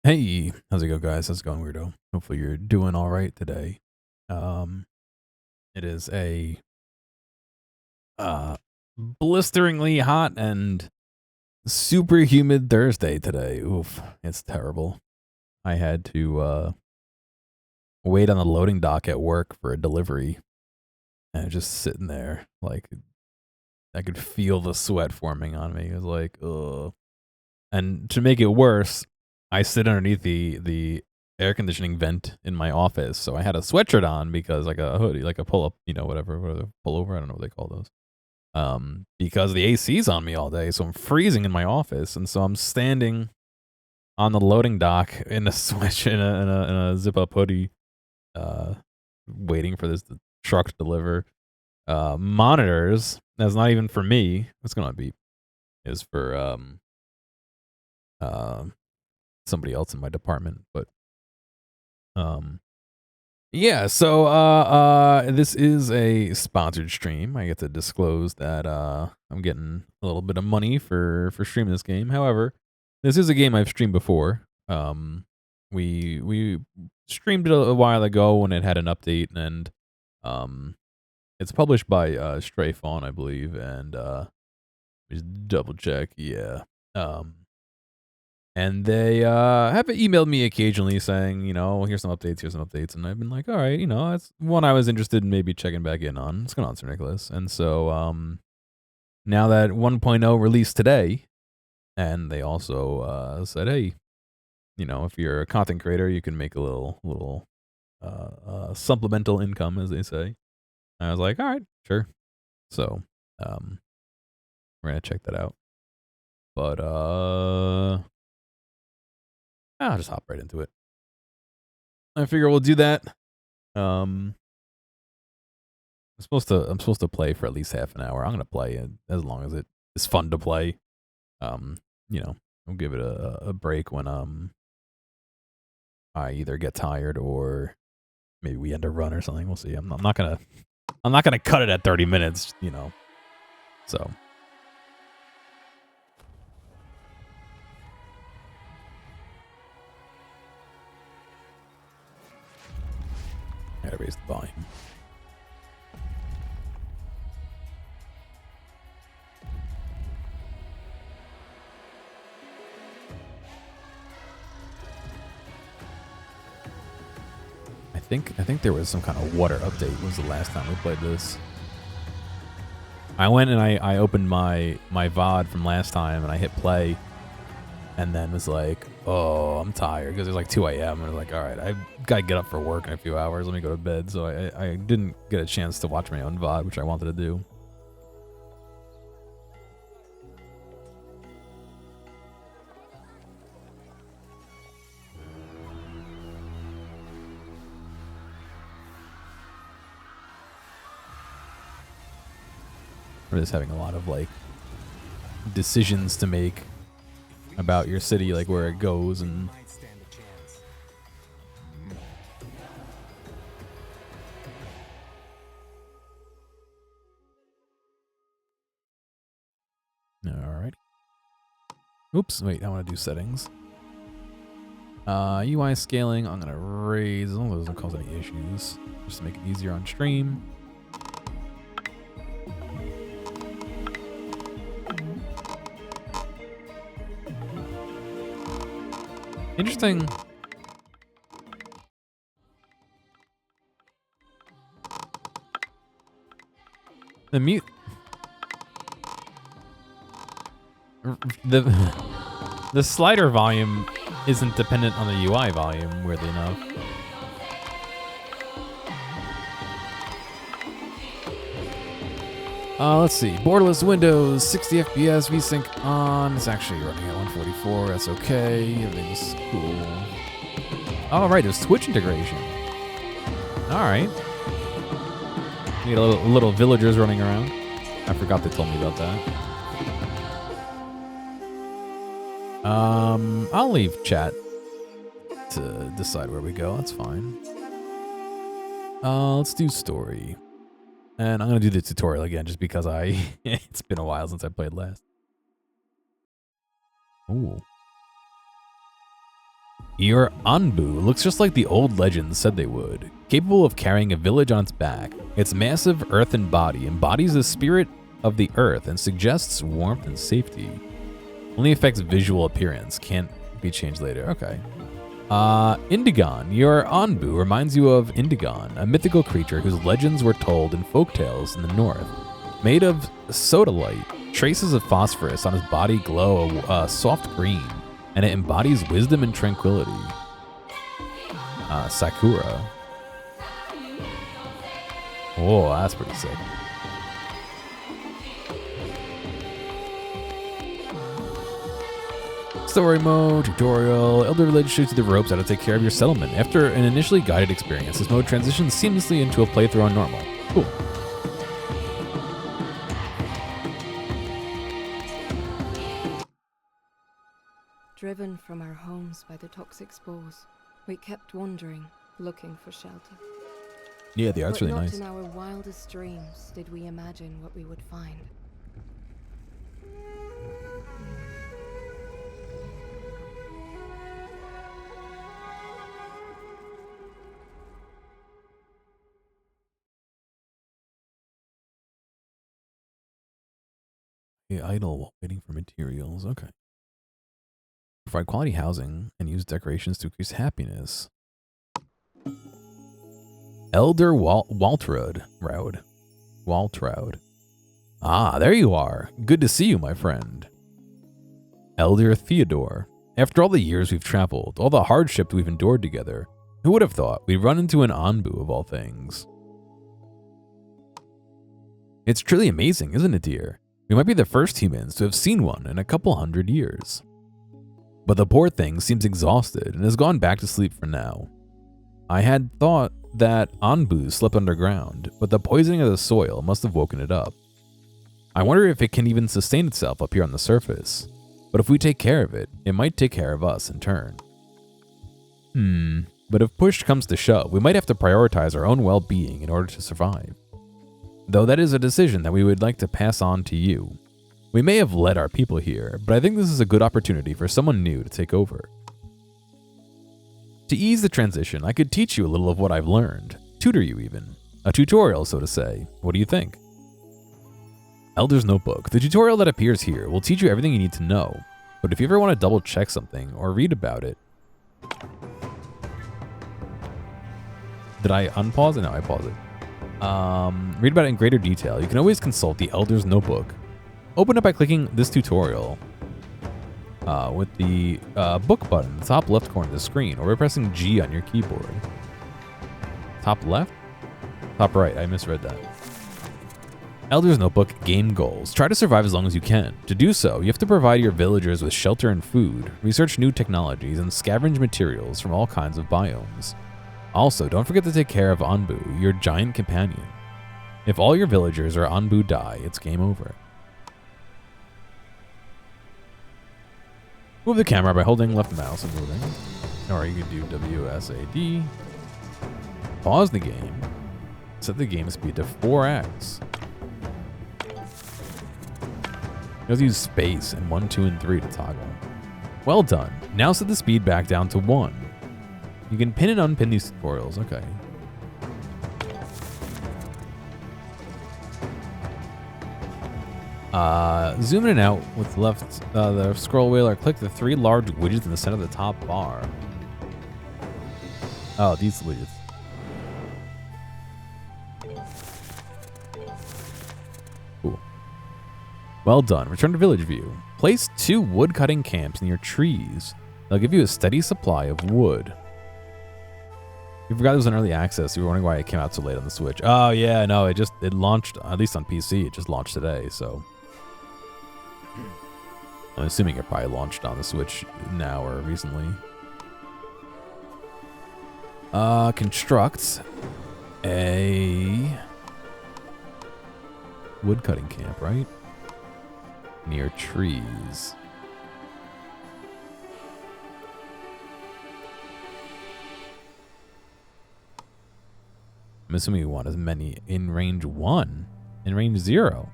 Hey, how's it go, guys? How's it going, weirdo? Hopefully you're doing all right today. Um, it is a uh blisteringly hot and super humid Thursday today. Oof, it's terrible. I had to wait on the loading dock at work for a delivery, and just sitting there, like I could feel the sweat forming on me. It was like, ugh. And to make it worse, I sit underneath the air conditioning vent in my office, so I had a sweatshirt on because like a hoodie, like a pull up, whatever, pullover. I don't know what they call those. Because the AC's on me all day, so I'm freezing in my office, and so I'm standing on the loading dock in a sweatshirt in a zip up hoodie, uh, waiting for this truck to deliver. Monitors. That's not even for me. What's going on, beep? Is for um somebody else in my department, but um yeah, so this is a sponsored stream. I get to disclose that I'm getting a little bit of money for streaming this game. However, this is a game I've streamed before. We streamed it a while ago when it had an update, and um it's published by Stray Fawn, I believe, and just double check. Yeah. Um And they have emailed me occasionally saying, here's some updates, here's some updates. And I've been like, all right, that's one I was interested in maybe checking back in on. What's going on, Sir Nicholas? And so now that 1.0 released today, and they also said, hey, if you're a content creator, you can make a little supplemental income, as they say. And I was like, all right, sure. So we're going to check that out. But I'll just hop right into it. I figure we'll do that. I'm supposed to play for at least half an hour. I'm gonna play as long as it is fun to play. Um, I'll give it a break when I either get tired or maybe we end a run or something. We'll see. I'm not gonna cut it at 30 minutes. So. Gotta raise the volume. I think there was some kind of water update. Was the last time we played this? I went and I opened my VOD from last time and I hit play, and then was like, oh, I'm tired because it was like 2 a.m. and I was like, all right, I gotta get up for work in a few hours. Let me go to bed. So I didn't get a chance to watch my own VOD, which I wanted to do. We're just having a lot of like decisions to make about your city, like where it goes and. Alright. Oops, wait, I want to do settings. UI scaling, I'm going to raise, as long as it doesn't cause any issues, just to make it easier on stream. Interesting. The mute. The slider volume isn't dependent on the UI volume, weirdly enough. Let's see. Borderless Windows, 60 FPS, VSync on. It's actually running at 144. That's okay. Everything's cool. Oh, right. There's Twitch integration. All right. We got a little villagers running around. I forgot they told me about that. I'll leave chat to decide where we go. That's fine. Let's do story. And I'm going to do the tutorial again just because it's been a while since I played last. Ooh. Your Anbu looks just like the old legends said they would, capable of carrying a village on its back. Its massive earthen body embodies the spirit of the earth and suggests warmth and safety. Only affects visual appearance, can't be changed later. Okay. Indigon. Your Anbu reminds you of Indigon, a mythical creature whose legends were told in folktales in the north. Made of sodalite, traces of phosphorus on his body glow a soft green, and it embodies wisdom and tranquility. Sakura. Oh, that's pretty sick. Story mode, tutorial. Elder Village shows you the ropes how to take care of your settlement. After an initially guided experience, this mode transitions seamlessly into a playthrough on normal. Cool. Driven from our homes by the toxic spores, we kept wandering, looking for shelter. Yeah, the art's really nice. But not in our wildest dreams did we imagine what we would find. Idle while waiting for materials. Okay. Provide quality housing and use decorations to increase happiness. Elder Waltraud. Ah, there you are. Good to see you, my friend. Elder Theodore. After all the years we've traveled, all the hardships we've endured together, who would have thought we'd run into an Anbu of all things? It's truly amazing, isn't it, dear? We might be the first humans to have seen one in a couple 100 years. But the poor thing seems exhausted and has gone back to sleep for now. I had thought that Anbu slept underground, but the poisoning of the soil must have woken it up. I wonder if it can even sustain itself up here on the surface. But if we take care of it, it might take care of us in turn. But if push comes to shove, we might have to prioritize our own well-being in order to survive. Though that is a decision that we would like to pass on to you. We may have led our people here, but I think this is a good opportunity for someone new to take over. To ease the transition, I could teach you a little of what I've learned, tutor you even. A tutorial, so to say. What do you think? Elder's Notebook. The tutorial that appears here will teach you everything you need to know, but if you ever want to double check something or read about it... Did I unpause it? No, I paused it. Read about it in greater detail. You can always consult the Elder's Notebook. Open it by clicking this tutorial with the book button in the top left corner of the screen, or by pressing G on your keyboard. Top left? Top right, I misread that. Elder's Notebook Game Goals. Try to survive as long as you can. To do so, you have to provide your villagers with shelter and food, research new technologies, and scavenge materials from all kinds of biomes. Also, don't forget to take care of Anbu, your giant companion. If all your villagers or Anbu die, it's game over. Move the camera by holding left mouse and moving. Or you can do WSAD. Pause the game. Set the game speed to 4x. You have to use space and 1, 2, and 3 to toggle. Well done. Now set the speed back down to 1. You can pin and unpin these tutorials. Okay. Zoom in and out with left the scroll wheel, or click the 3 large widgets in the center of the top bar. Oh, these widgets. Cool. Well done. Return to village view. Place 2 wood cutting camps near trees. They'll give you a steady supply of wood. You forgot it was an early access. You were wondering why it came out so late on the Switch. Oh yeah, no, it launched, at least on PC, it just launched today, so. I'm assuming it probably launched on the Switch now or recently. Construct a woodcutting camp, right? Near trees. I'm assuming you want as many in range 1, in range 0.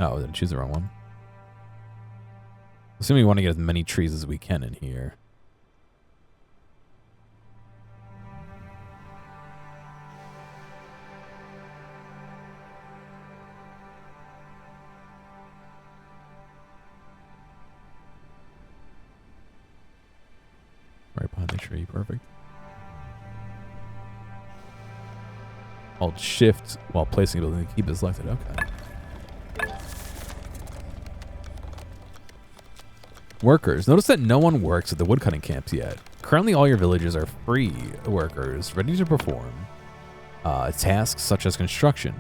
Oh, did I choose the wrong one? Assuming we want to get as many trees as we can in here. Right behind the tree, perfect. Hold shift while placing a building to keep it selected. Okay. Workers. Notice that no one works at the woodcutting camps yet. Currently, all your villagers are free workers, ready to perform tasks such as construction.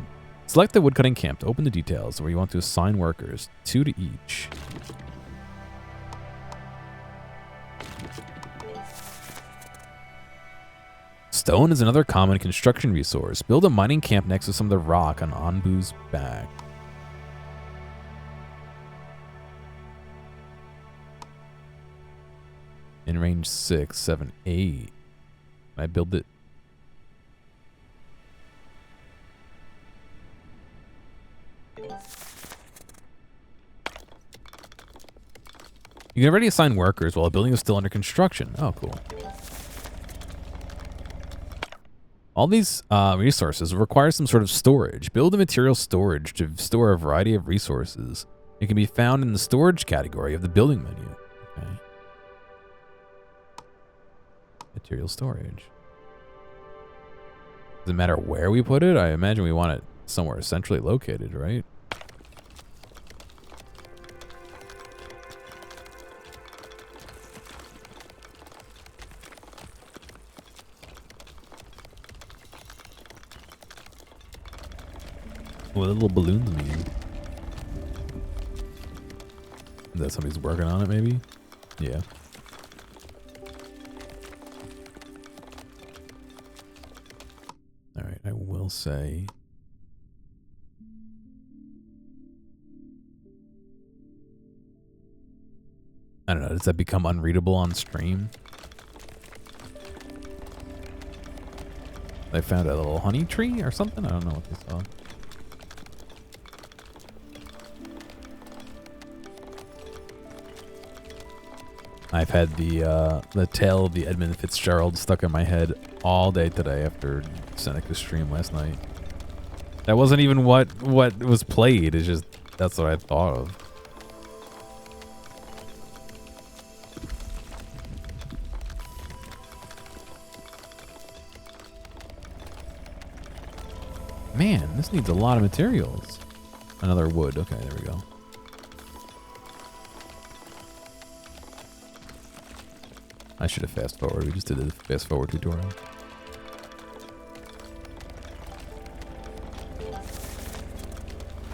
Select the woodcutting camp to open the details where you want to assign workers, 2 to each. Stone is another common construction resource. Build a mining camp next to some of the rock on Anbu's back. In range 6, 7, 8. I build it. You can already assign workers while a building is still under construction. Oh, cool. All these resources require some sort of storage. Build a material storage to store a variety of resources. It can be found in the storage category of the building menu. Okay. Material storage. Does it matter where we put it? I imagine we want it somewhere centrally located, right? What do the little balloons mean? Is that somebody's working on it, maybe? Yeah. Alright, I will say... I don't know, does that become unreadable on stream? They found a little honey tree or something? I don't know what they saw. I've had the tale of the Edmund Fitzgerald stuck in my head all day today after Seneca's stream last night. That wasn't even what was played. It's just that's what I thought of. Man, this needs a lot of materials. Another wood. Okay, there we go. I should have fast forward. We just did a fast forward tutorial.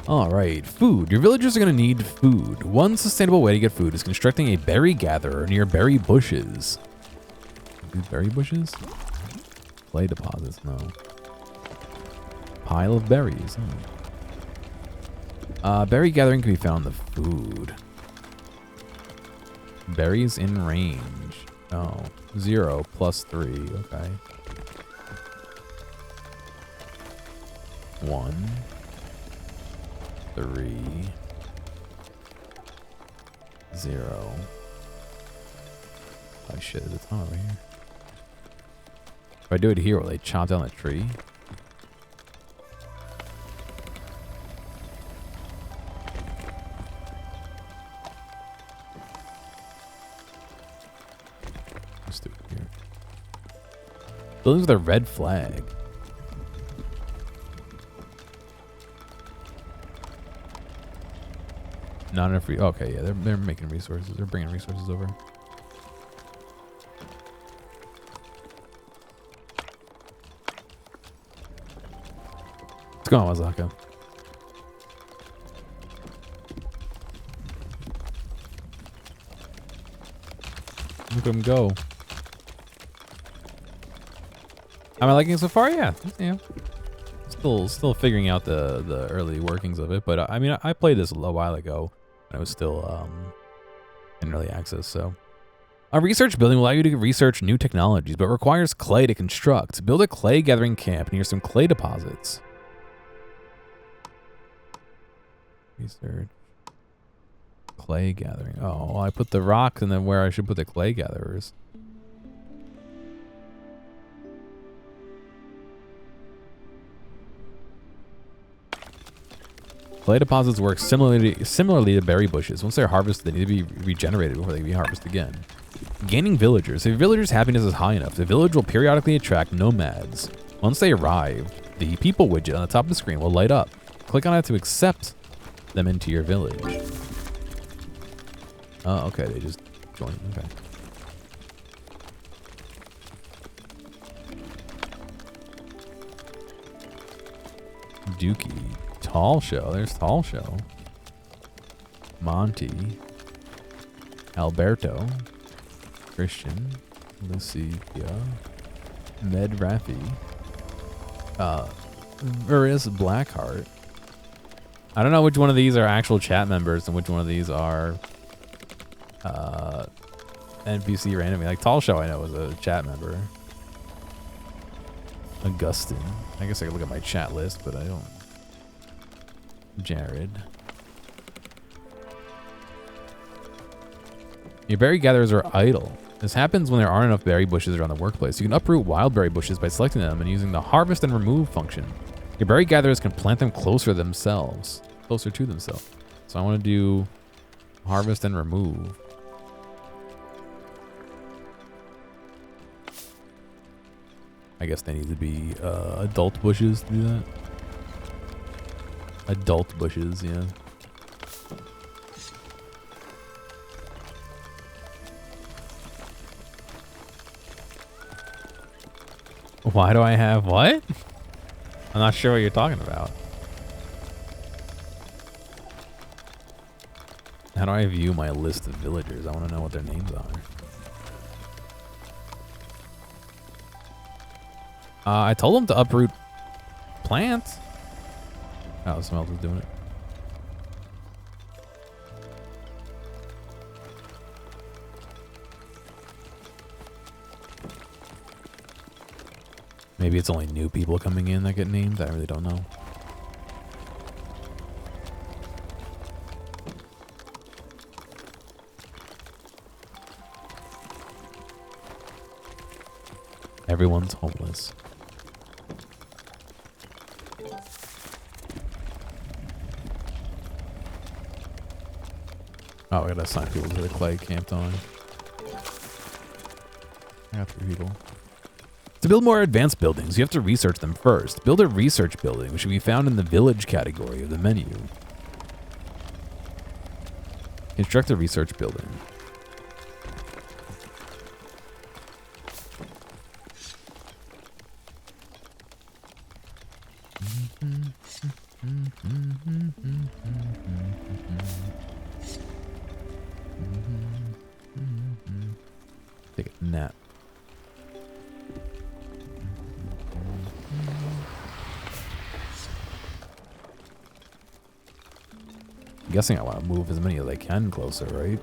Alright, food. Your villagers are going to need food. One sustainable way to get food is constructing a berry gatherer near berry bushes. These berry bushes? Clay deposits, no. Pile of berries. Oh. Berry gathering can be found in the food. Berries in range. Oh, 0 plus 3, okay. 1, 3, 0. Oh shit, there's a ton over here. If I do it here, will they chop down the tree? Buildings with a red flag. Not enough. Okay, yeah, they're making resources. They're bringing resources over. What's going on, Wazaka? Look at him go. Am I liking it so far? Yeah. Still figuring out the early workings of it, but I mean, I played this a while ago, and I was still in early access. So, a research building will allow you to research new technologies, but requires clay to construct. Build a clay gathering camp near some clay deposits. Research Clay gathering. Oh, well, I put the rocks and then where I should put the clay gatherers. Clay deposits work similarly to berry bushes. Once they're harvested, they need to be regenerated before they can be harvested again. Gaining villagers. If villagers' happiness is high enough, the village will periodically attract nomads. Once they arrive, the people widget on the top of the screen will light up. Click on it to accept them into your village. Oh, okay, they just joined. Okay. Dookie. Tall Show. There's Tall Show. Monty. Alberto. Christian. Lucia. Med Raffi. Veris Blackheart. I don't know which one of these are actual chat members and which one of these are NPC randomly. Like Tall Show I know is a chat member. Augustine. I guess I could look at my chat list, but I don't. Jared. Your berry gatherers are idle. This happens when there aren't enough berry bushes around the workplace. You can uproot wild berry bushes by selecting them and using the harvest and remove function. Your berry gatherers can plant them closer to themselves. So I want to do harvest and remove. I guess they need to be adult bushes to do that. Adult bushes, yeah. Why do I have what? I'm not sure what you're talking about. How do I view my list of villagers? I want to know what their names are. I told them to uproot plants. Oh, someone else is doing it. Maybe it's only new people coming in that get named. I really don't know. Everyone's homeless. Oh, I gotta assign people to the clay camp, don't I? I got 3 people. To build more advanced buildings, you have to research them first. Build a research building, which should be found in the village category of the menu. Construct a research building. Take a nap. I'm guessing I want to move as many as I can closer, right?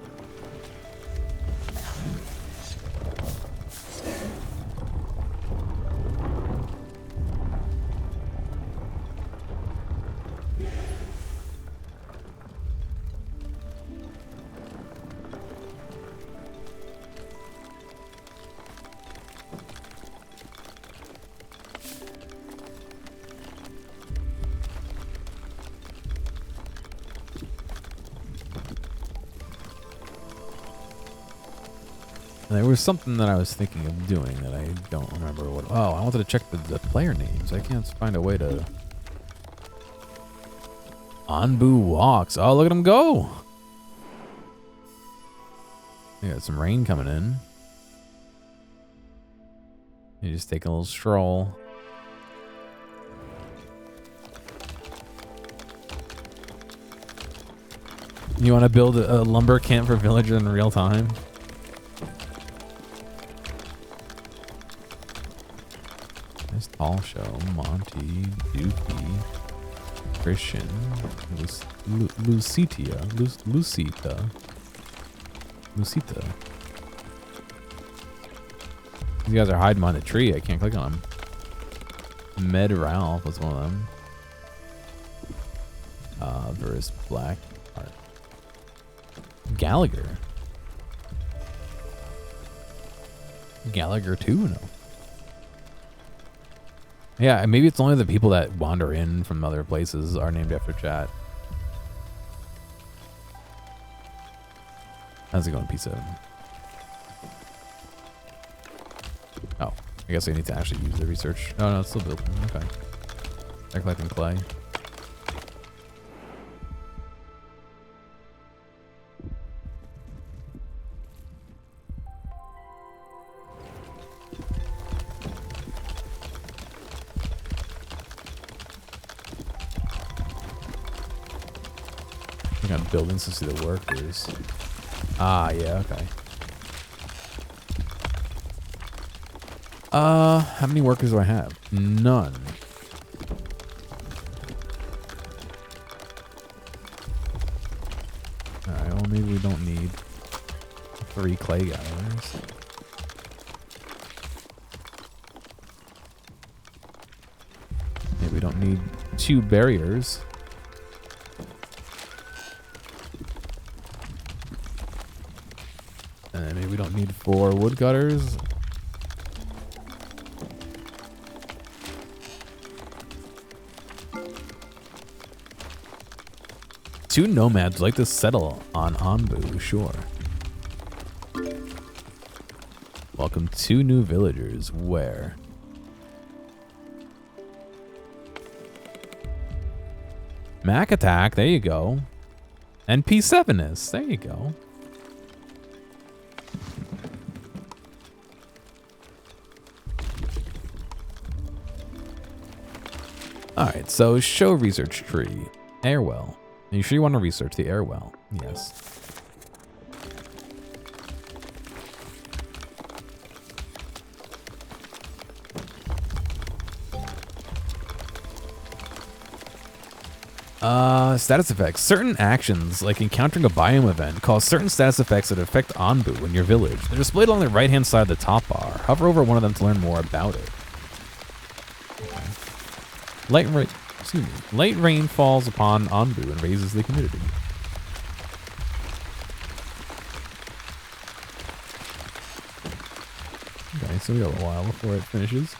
There was something that I was thinking of doing that I don't remember what. Oh, I wanted to check the player names. I can't find a way to. Anbu walks. Oh, look at him go. We got some rain coming in. You just take a little stroll. You want to build a lumber camp for villagers in real time? There's Tall Show, Monty, Dookie, Christian, Lucita. These guys are hiding behind a tree. I can't click on them. Med Ralph was one of them. Versus Black Art. Gallagher. Gallagher too? No. Yeah, maybe it's only the people that wander in from other places are named after chat. How's it going, P7? Oh, I guess I need to actually use the research. Oh, no, it's still building. Okay. They're collecting clay. I got buildings to see the workers. Ah, yeah, okay. How many workers do I have? None. Alright, well maybe we don't need 3 clay gatherers. Maybe we don't need 2 barriers. And maybe we don't need 4 woodcutters. Two nomads like to settle on Anbu, sure. Welcome 2 new villagers. Where? Mac attack, there you go. And P7-ist, there you go. Alright, so show research tree. Airwell. Are you sure you want to research the airwell? Yes. Status effects. Certain actions, like encountering a biome event, cause certain status effects that affect Anbu in your village. They're displayed along the right-hand side of the top bar. Hover over one of them to learn more about it. Okay. Light rain falls upon Anbu and raises the humidity. Okay, so we got a while before it finishes.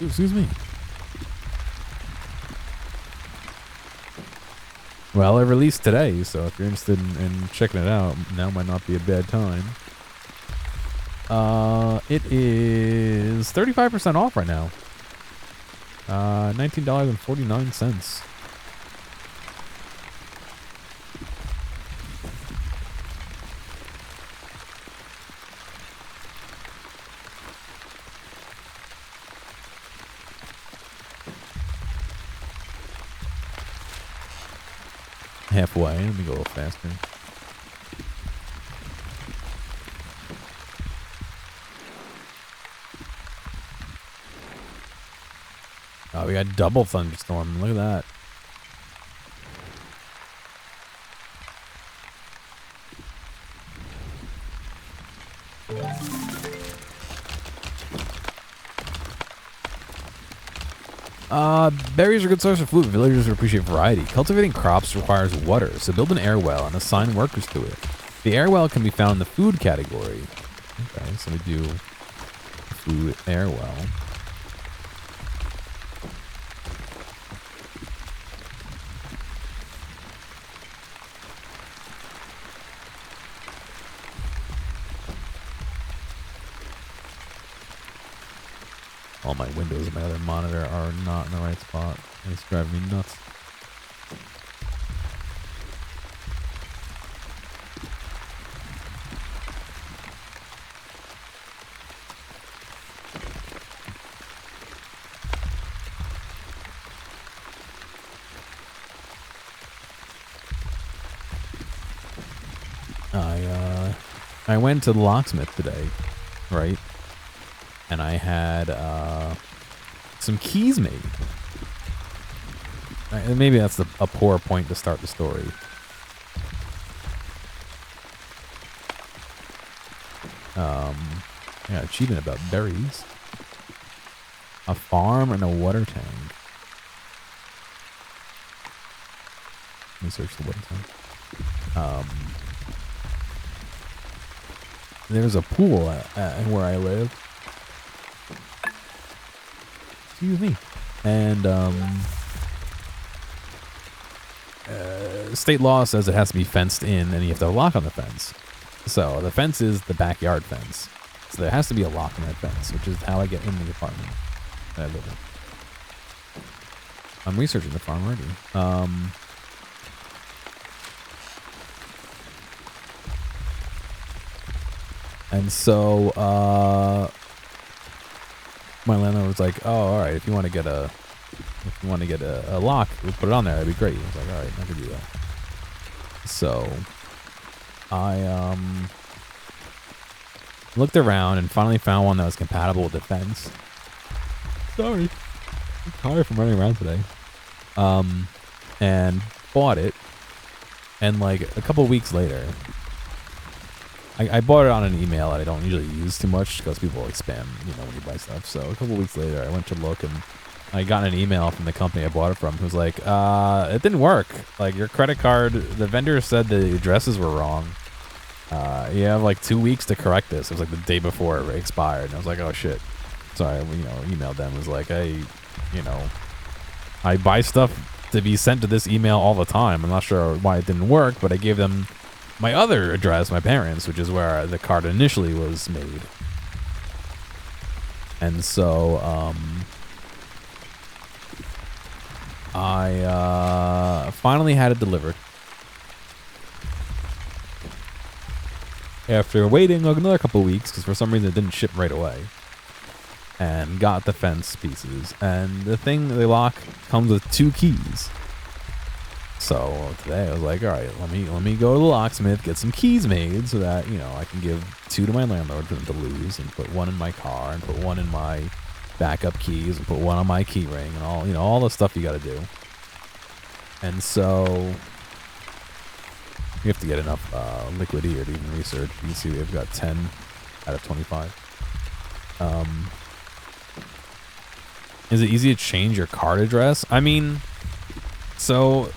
Ooh, excuse me. Well, it released today, so if you're interested in checking it out, now might not be a bad time. It is 35% off right now. $19.49. Halfway. Let me go a little faster. Oh, we got double thunderstorm. Look at that. Berries are a good source of food. Villagers appreciate variety. Cultivating crops requires water, so build an air well and assign workers to it. The air well can be found in the food category. Okay, so we do food air well. All my windows and my other monitor are not in the right spot. It's driving me nuts. I went to the locksmith today, right? And I had some keys made. Maybe that's a poor point to start the story. Yeah, achievement about berries. A farm and a water tank. Let me search the water tank. Um, there's a pool at where I live. Excuse me. And state law says it has to be fenced in, and you have to have a lock on the fence. So the fence is the backyard fence. So there has to be a lock on that fence, which is how I get in the apartment that I live in. I'm researching the farm already. And so my landlord was like, "Oh, all right. If you want to get a lock, we'll put it on there. That'd be great." I was like, "All right, I can do that." So I looked around and finally found one that was compatible with the fence. Sorry, I'm tired from running around today. And bought it. And like a couple weeks later, I bought it on an email that I don't usually use too much because people like spam, when you buy stuff. So a couple weeks later, I went to look and I got an email from the company I bought it from who's like, it didn't work. Like your credit card, the vendor said the addresses were wrong. You have like 2 weeks to correct this. It was like the day before it expired. And I was like, oh shit. So I, emailed them. It was like, hey, I buy stuff to be sent to this email all the time. I'm not sure why it didn't work, but I gave them my other address, my parents', which is where the card initially was made. And so, I finally had it delivered. After waiting another couple weeks, because for some reason it didn't ship right away. And got the fence pieces. And the lock comes with 2 keys. So today I was like, all right, let me go to the locksmith, get some keys made so that, I can give 2 to my landlord for them to lose and put 1 in my car and put 1 in my backup keys and put 1 on my key ring and all, all the stuff you got to do. And so we have to get enough liquid here to even research. You can see we've got 10 out of 25. Is it easy to change your card address? I mean, so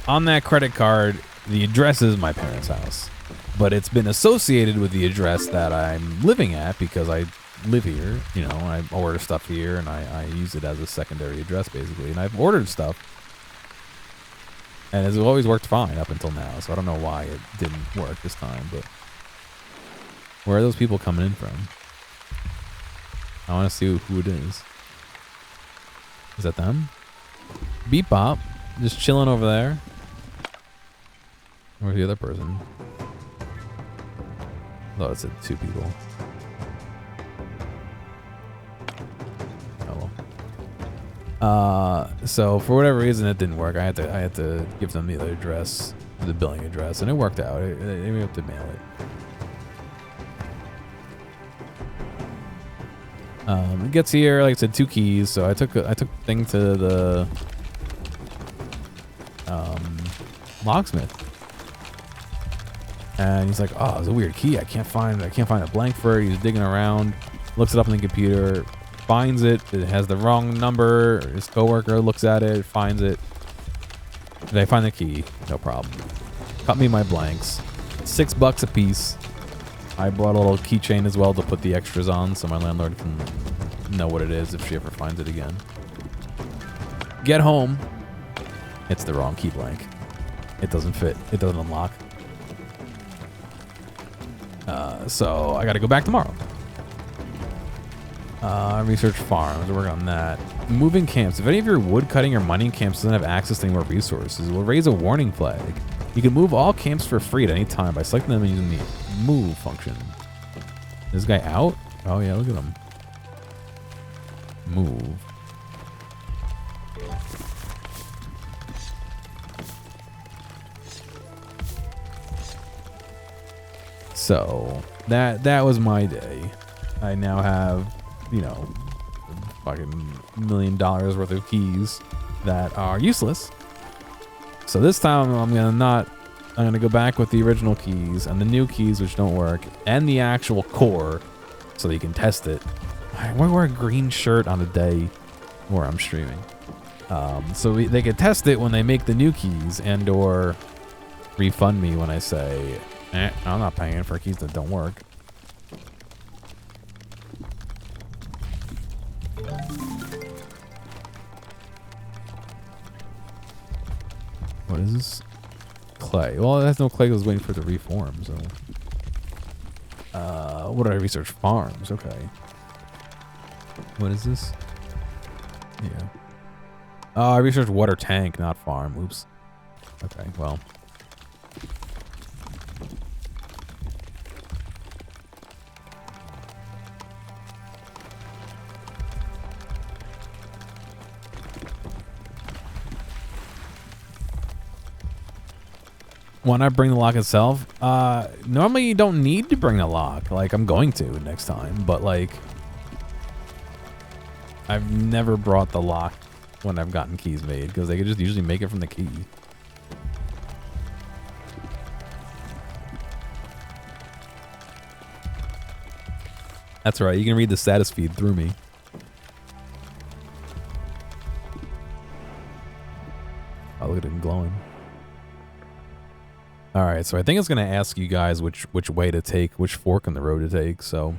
on that credit card, the address is my parents' house, but it's been associated with the address that I'm living at because I live here, and I order stuff here and I use it as a secondary address basically. And I've ordered stuff and it's always worked fine up until now. So I don't know why it didn't work this time, but where are those people coming in from? I want to see who it is. Is that them? Beep Bop. Just chilling over there. Where's the other person? Oh, it's 2 people. Oh well. So for whatever reason it didn't work. I had to give them the other address, the billing address, and it worked out. We have to mail it. It gets here, like I said, 2 keys. So I took the thing to the locksmith, and he's like, "Oh, it's a weird key. I can't find a blank for it." He's digging around, looks it up on the computer, finds it. It has the wrong number. His coworker looks at it, finds it. Did I find the key? No problem. Cut me my blanks. $6 a piece. I bought a little keychain as well to put the extras on so my landlord can know what it is if she ever finds it again. Get home. It's the wrong key blank. It doesn't fit. It doesn't unlock. So I got to go back tomorrow. Research farms. Work on that. Moving camps. If any of your wood cutting or mining camps doesn't have access to any more resources, it will raise a warning flag. You can move all camps for free at any time by selecting them and using the move function. Is this guy out? Oh yeah, look at him. Move. So that was my day. I now have, fucking $1 million worth of keys that are useless. So this time I'm gonna go back with the original keys and the new keys which don't work and the actual core so that you can test it. I want to wear a green shirt on a day where I'm streaming. So they can test it when they make the new keys and or refund me when I say, I'm not paying for keys that don't work. What is this? Clay. Well, it has no clay. I was waiting for it to reform, so. What did I research? Farms. Okay. What is this? Yeah. I researched water tank, not farm. Oops. Okay, well. Why not bring the lock itself? Normally you don't need to bring the lock. Like, I'm going to next time, but like, I've never brought the lock when I've gotten keys made because they could just usually make it from the key. That's right. You can read the status feed through me. Oh, look at him glowing. All right, so I think it's going to ask you guys which way to take, which fork in the road to take, so.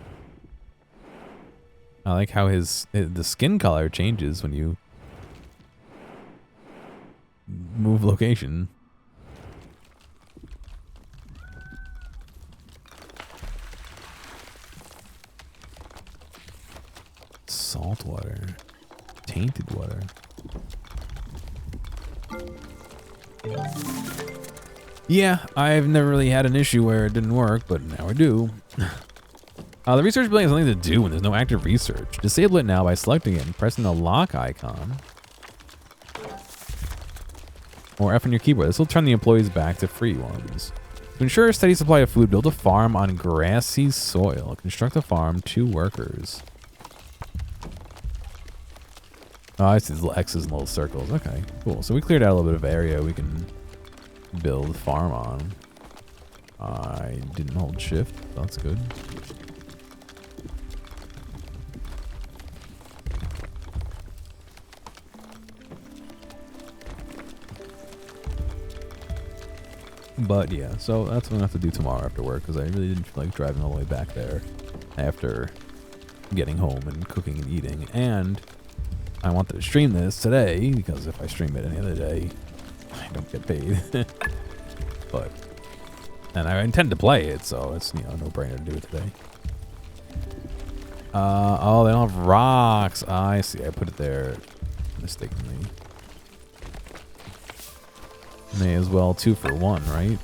I like how the skin color changes when you move location. Salt water. Tainted water. Yeah, I've never really had an issue where it didn't work, but now I do. The research building has nothing to do when there's no active research. Disable it now by selecting it and pressing the lock icon. Or F on your keyboard. This will turn the employees back to free ones. To ensure a steady supply of food, build a farm on grassy soil. Construct a farm, 2 workers. Oh, I see these little X's and little circles. Okay, cool. So we cleared out a little bit of area we can build a farm on. I didn't hold shift. That's good. But yeah, so that's what I'm gonna have to do tomorrow after work because I really didn't feel like driving all the way back there after getting home and cooking and eating. And I want to stream this today because if I stream it any other day, I don't get paid. But, and I intend to play it, so it's, you know, no brainer to do it today. Oh, they don't have rocks. I see. I put it there mistakenly. May as well 2 for 1, right?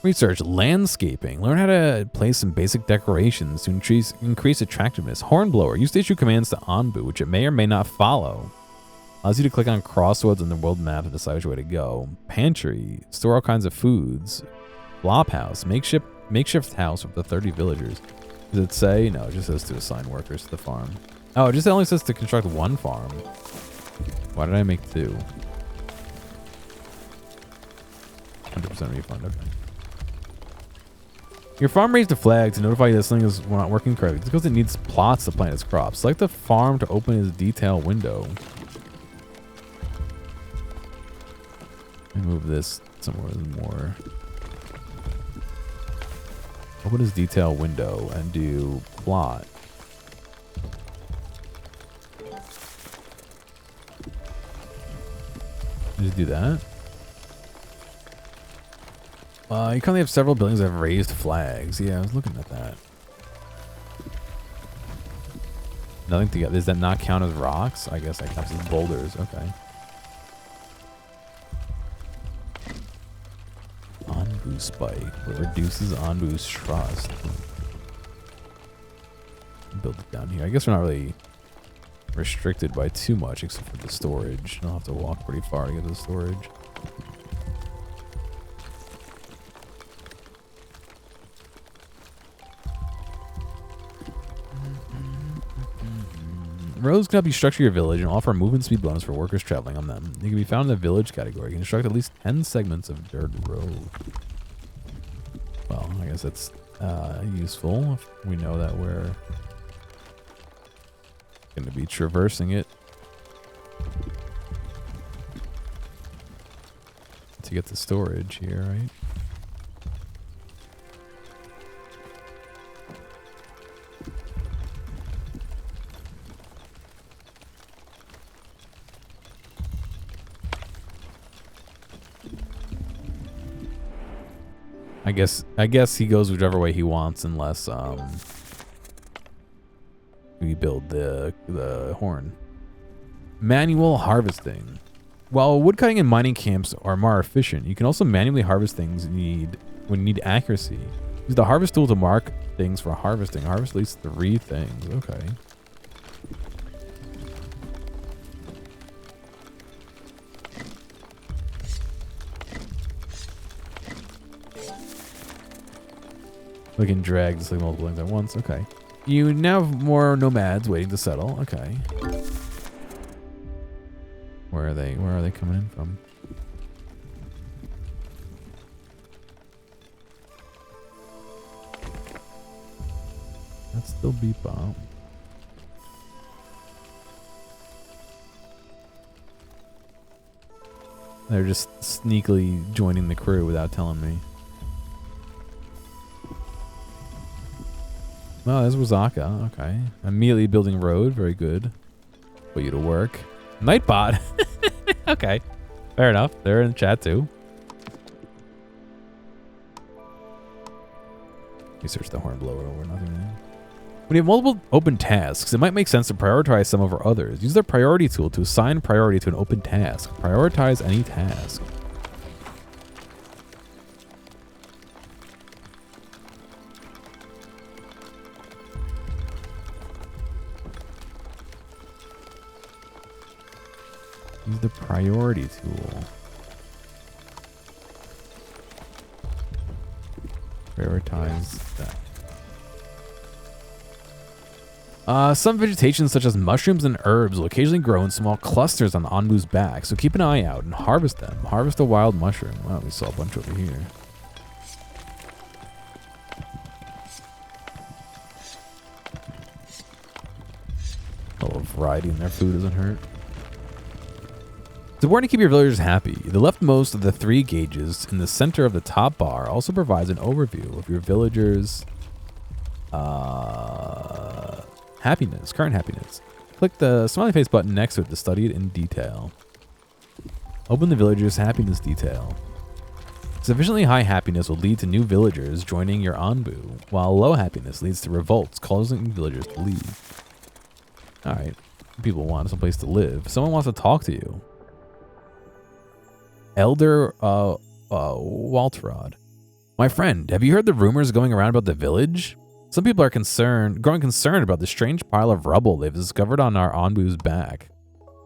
Research landscaping. Learn how to place some basic decorations to increase attractiveness. Hornblower. Use to issue commands to Anbu, which it may or may not follow. Allows you to click on crossroads in the world map to decide which way to go. Pantry. Store all kinds of foods. Flop house. Makeshift house with the 30 villagers. Does it say? No, it just says to assign workers to the farm. Oh, it just only says to construct 1 farm. Why did I make 2? 100% refund, okay. Your farm raised a flag to notify you this thing is not working correctly. It's because it needs plots to plant its crops. Select the farm to open its detail window. Let me move this somewhere more. Open his detail window and do plot. Just do that. You currently have several buildings that have raised flags. Yeah, I was looking at that. Nothing to get. Does that not count as rocks? I guess that counts as boulders. Okay. Anbu spike. It reduces Anbu's trust. Build it down here. I guess we're not really restricted by too much except for the storage. I'll have to walk pretty far to get to the storage. Roads can help you structure your village and offer movement speed bonus for workers traveling on them. They can be found in the village category. You can construct at least 10 segments of dirt road. Well, I guess that's useful if we know that we're going to be traversing it. to get the storage here, right? I guess he goes whichever way he wants unless we build the horn. Manual harvesting. While woodcutting and mining camps are more efficient, you can also manually harvest things when you need accuracy. Use the harvest tool to mark things for harvesting. Harvest at least 3 things. Okay. We can drag this like multiple things at once. Okay. You now have more nomads waiting to settle. Okay. Where are they? Where are they coming in from? That's still Bebop. They're just sneakily joining the crew without telling me. Oh, there's Wazaka. Okay. Immediately building road. Very good. Put you to work. Nightbot. Okay. Fair enough. They're in the chat too. Research the hornblower over nothing. When you have multiple open tasks, it might make sense to prioritize some over others. Use the priority tool to assign priority to an open task. Prioritize any task. Use the priority tool. Prioritize that. Some vegetation such as mushrooms and herbs will occasionally grow in small clusters on Anbu's back, so keep an eye out and harvest them. Harvest a wild mushroom. Wow, we saw a bunch over here. A little variety in their food doesn't hurt. It's important to keep your villagers happy. The leftmost of the 3 gauges in the center of the top bar also provides an overview of your villagers' current happiness. Click the smiley face button next to it to study it in detail. Open the villagers' happiness detail. Sufficiently high happiness will lead to new villagers joining your Anbu, while low happiness leads to revolts, causing villagers to leave. Alright, people want someplace to live. Someone wants to talk to you. Elder Waltrod. My friend, have you heard the rumors going around about the village? Some people are growing concerned about the strange pile of rubble they've discovered on our Anbu's back.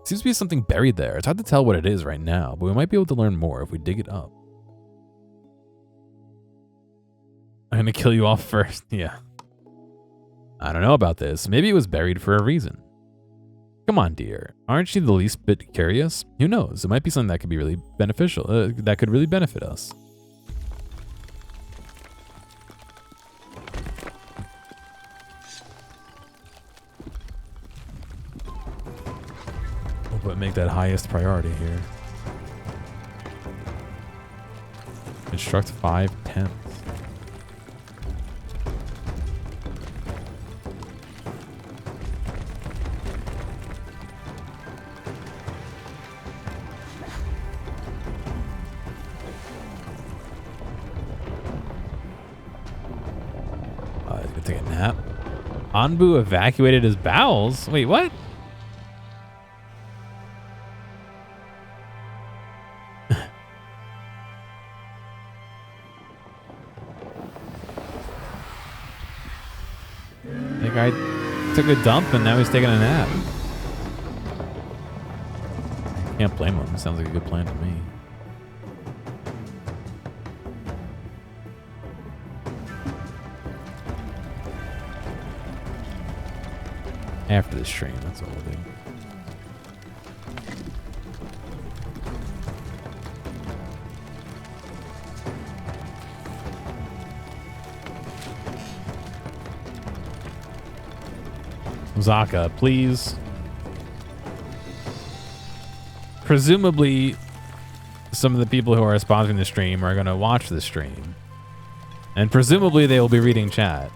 Seems to be something buried there. It's hard to tell what it is right now, but we might be able to learn more if we dig it up. I'm gonna kill you off first. Yeah. I don't know about this. Maybe it was buried for a reason. Come on, dear. Aren't you the least bit curious? Who knows? It might be something that could be really beneficial. That could really benefit us. But make that highest priority here. Construct 5 tents. He's gonna take a nap. Anbu evacuated his bowels? Wait, what? The guy took a dump and now he's taking a nap. Can't blame him. Sounds like a good plan to me. After the stream, that's all we'll do. Zaka, please. Presumably, some of the people who are sponsoring the stream are going to watch the stream. And presumably they will be reading chat.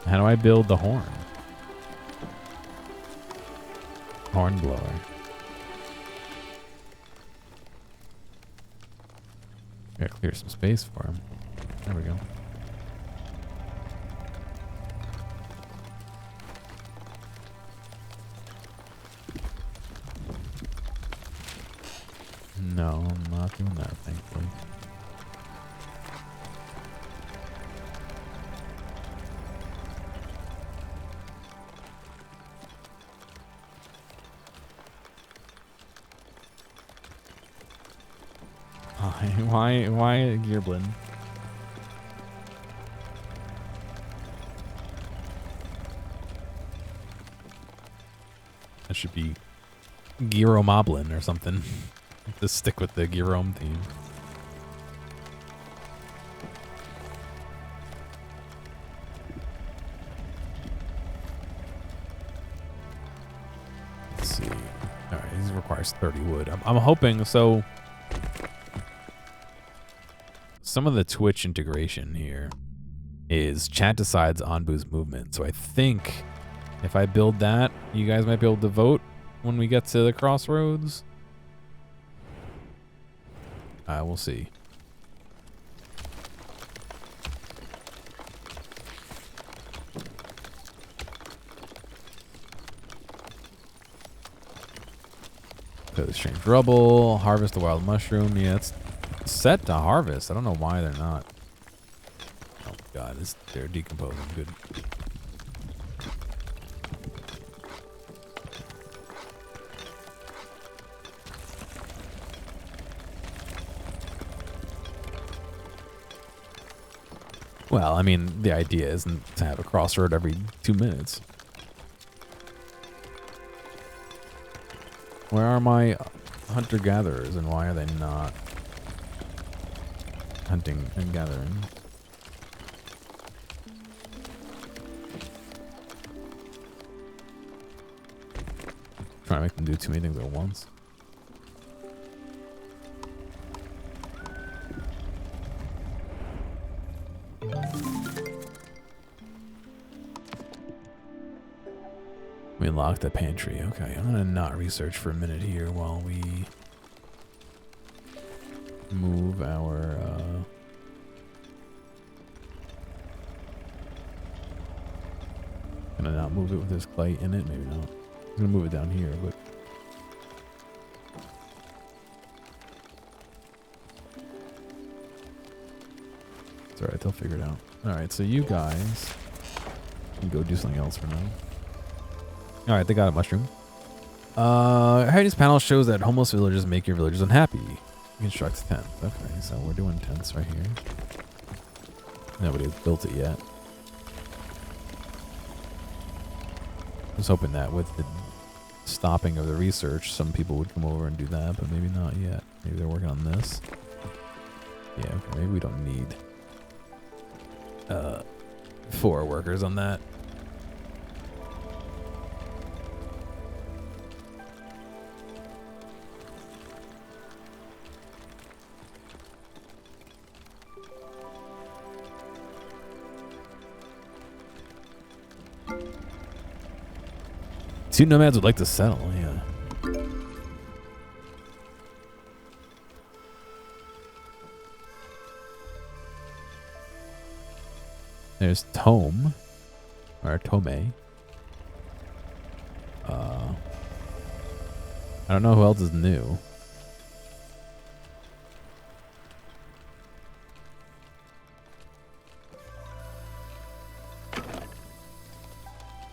How do I build the horn? Horn blower. Gotta clear some space for him. There we go. No, I'm not doing that, thankfully. Why a Gearblin? That should be Gearomoblin or something. Just stick with the Gearom theme. Let's see. Alright, this requires 30 wood. I'm hoping so. Some of the Twitch integration here is chat decides Anbu's movement. So I think if I build that, you guys might be able to vote when we get to the crossroads. We'll see. Play the strange rubble, harvest the wild mushroom. Yeah, it's set to harvest. I don't know why they're not. Oh god, they're decomposing. Good. Well, I mean, the idea isn't to have a crossroad every 2 minutes. Where are my hunter-gatherers, and why are they not hunting and gathering? Trying to make them do too many things at once. We unlocked the pantry. Okay, I'm gonna not research for a minute here while we move our gonna not move it with this clay in it, maybe not. I'm gonna move it down here, but it's alright, they'll figure it out. Alright, so you guys can go do something else for now. Alright, they got a mushroom. Heritage panel shows that homeless villagers make your villagers unhappy. Construct tents. Okay, so we're doing tents right here. Nobody's built it yet. I was hoping that with the stopping of the research, some people would come over and do that, but maybe not yet. Maybe they're working on this. Yeah, okay, maybe we don't need 4 workers on that. Two nomads would like to settle, yeah. There's Tome, or Tome. I don't know who else is new.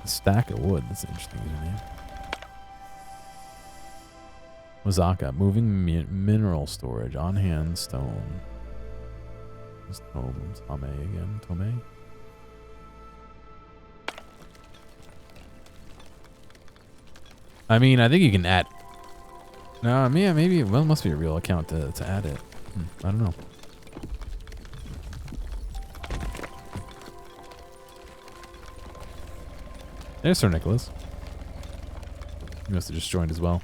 A stack of wood, that's interesting, isn't it? Wazaka, moving mineral storage, on hand stone. It's Tome again. Tome. I mean, I think you can add. No, yeah, maybe. Well, it must be a real account to add it. I don't know. There's Sir Nicholas. He must have just joined as well.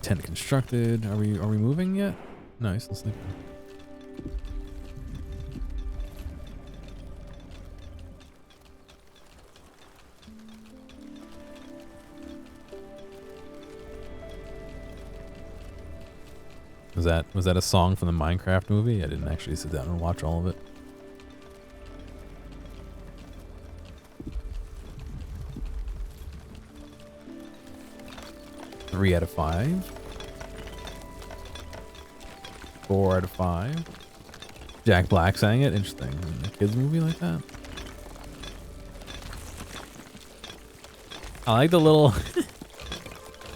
Tent constructed. Are we moving yet? Nice. Let's sleep. Was that a song from the Minecraft movie? I didn't actually sit down and watch all of it. Three out of 5. 4 out of 5. Jack Black sang it. Interesting. A kids movie like that. I like the little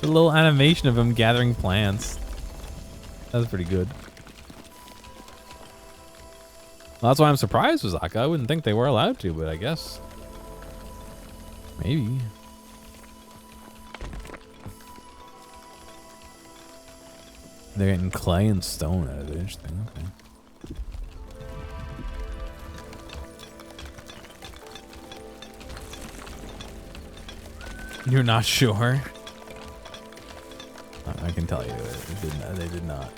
the little animation of him gathering plants. That was pretty good. Well, that's why I'm surprised, Wazaka. I wouldn't think they were allowed to, but I guess maybe. They're getting clay and stone out of it. Interesting. Okay. You're not sure? I can tell you, they did not.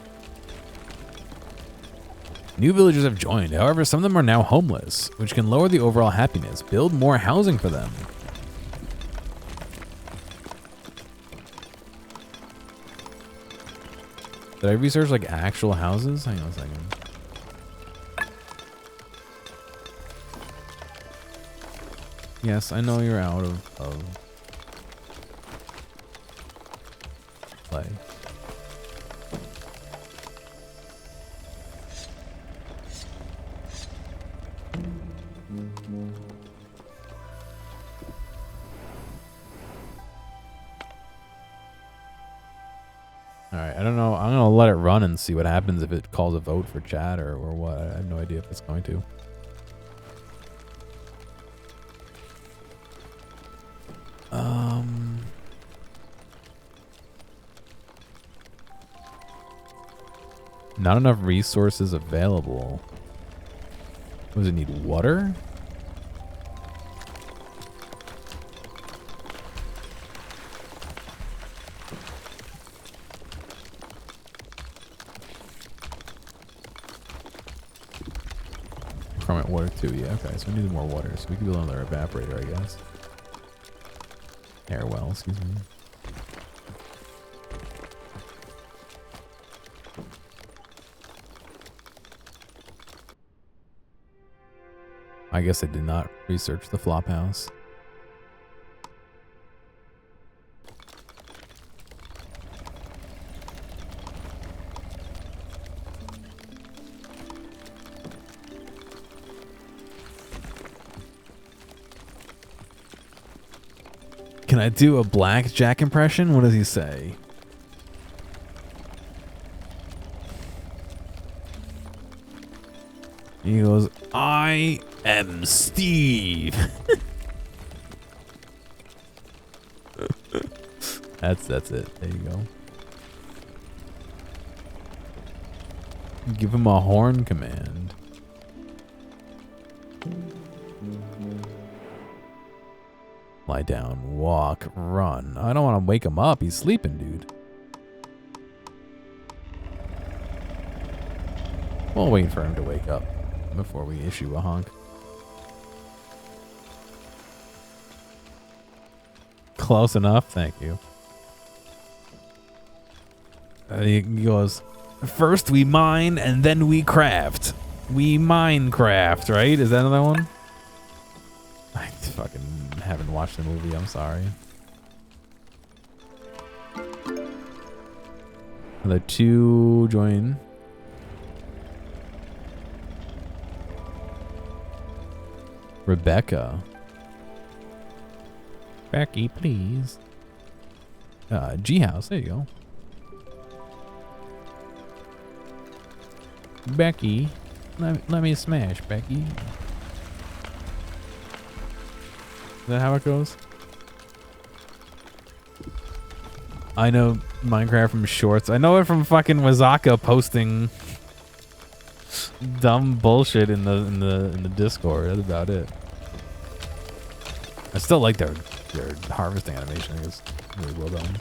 New villagers have joined. However, some of them are now homeless, which can lower the overall happiness. Build more housing for them. Did I research like actual houses? Hang on a second. Yes, I know you're out of play. Alright, I don't know. I'm gonna let it run and see what happens if it calls a vote for chat or what. I have no idea if it's going to. Not enough resources available. Does it need water? Requirement water too, yeah, okay, so we need more water, so we can build another evaporator, I guess. Air well, excuse me. I guess I did not research the flop house. Can I do a blackjack impression? What does he say? He goes, I am Steve. That's it. There you go. Give him a horn command. Lie down, walk, run. I don't want to wake him up. He's sleeping, dude. We'll wait for him to wake up before we issue a honk. Close enough, thank you. He goes, first we mine and then we craft. We Minecraft, right? Is that another one? I fucking haven't watched the movie. I'm sorry. The two join. Rebecca. Becky, please. G-House. There you go. Becky. Let me smash, Becky. Is that how it goes? I know Minecraft from shorts. I know it from fucking Wazaka posting dumb bullshit in the Discord. That's about it. I still like their harvesting animation. I think it's really well done.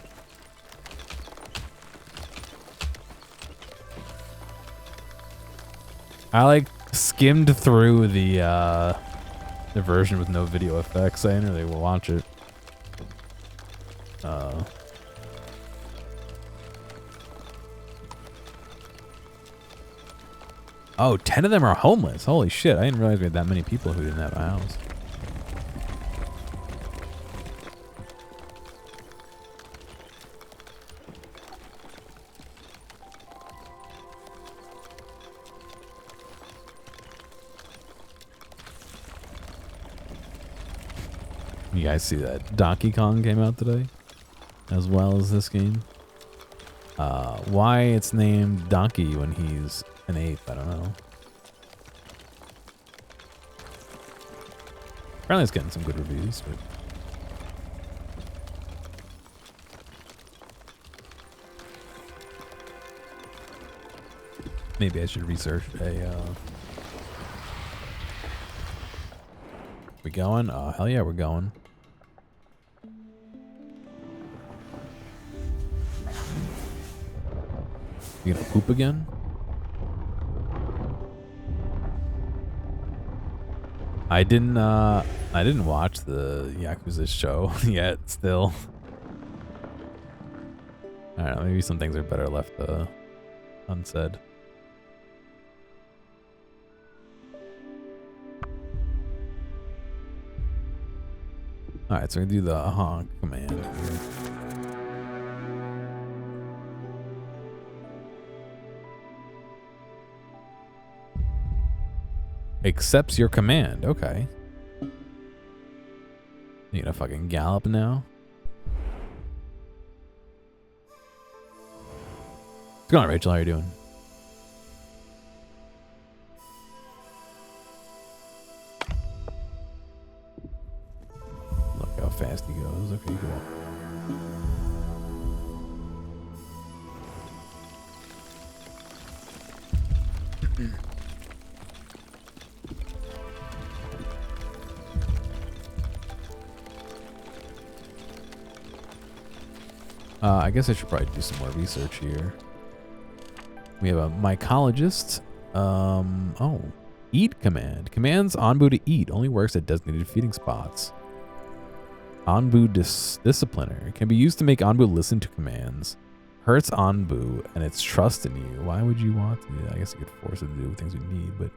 I like skimmed through the version with no video effects. I didn't really watch it. Oh, 10 of them are homeless. Holy shit. I didn't realize we had that many people who didn't have a house. You guys see that Donkey Kong came out today? As well as this game? Why it's named Donkey when he's an ape, I don't know. Apparently it's getting some good reviews, but maybe I should research a we going? Oh hell yeah, we're going. You gonna poop again? I didn't watch the Yakuza show yet still. I don't know, maybe some things are better left unsaid. Alright, so we're gonna do the honk command. Accepts your command. Okay. You gonna fucking gallop now? What's going on, Rachel? How you doing? Look how fast he goes. Okay, cool. I guess I should probably do some more research here. We have a mycologist. Oh, eat command. Commands Anbu to eat. Only works at designated feeding spots. Anbu discipliner. Can be used to make Anbu listen to commands. Hurts Anbu and its trust in you. Why would you want to do that? I guess you could force it to do things we need, but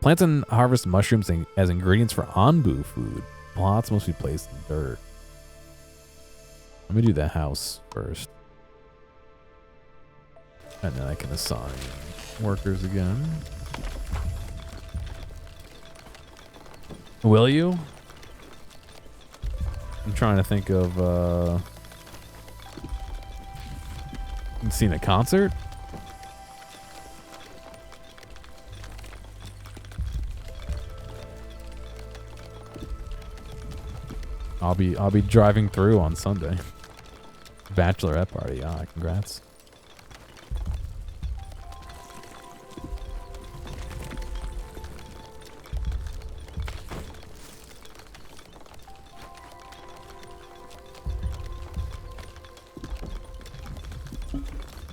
plants and harvest mushrooms as ingredients for Anbu food. Plots must be placed in dirt. Let me do the house first. And then I can assign workers again. Will you? I'm trying to think of seen a concert? I'll be driving through on Sunday. Bachelorette party. Ah, congrats.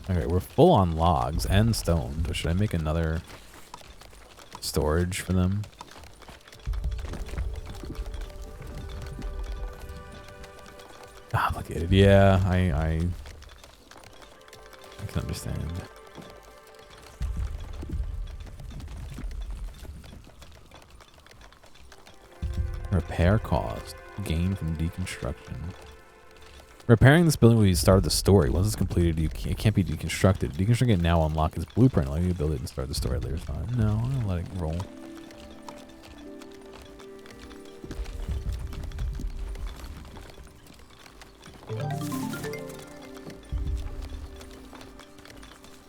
Okay, we're full on logs and stone. So should I make another storage for them? Ah, look at it. Yeah, I can understand. Repair cost. Gain from deconstruction. Repairing this building will be the start of the story. Once it's completed, it can't be deconstructed. Deconstructing it now unlock its blueprint, allowing you to build it and start the story at a later time. No, I'm gonna let it roll.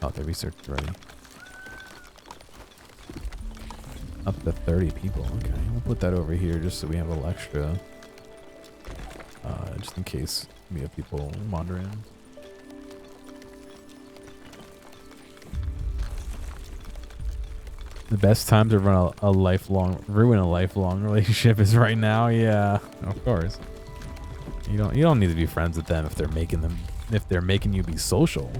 Oh, they researched already. Up to 30 people. Okay, we'll put that over here just so we have a little extra. Just in case we have people wander in. The best time to ruin a lifelong relationship is right now. Yeah, of course. You don't need to be friends with them if they're making you be social.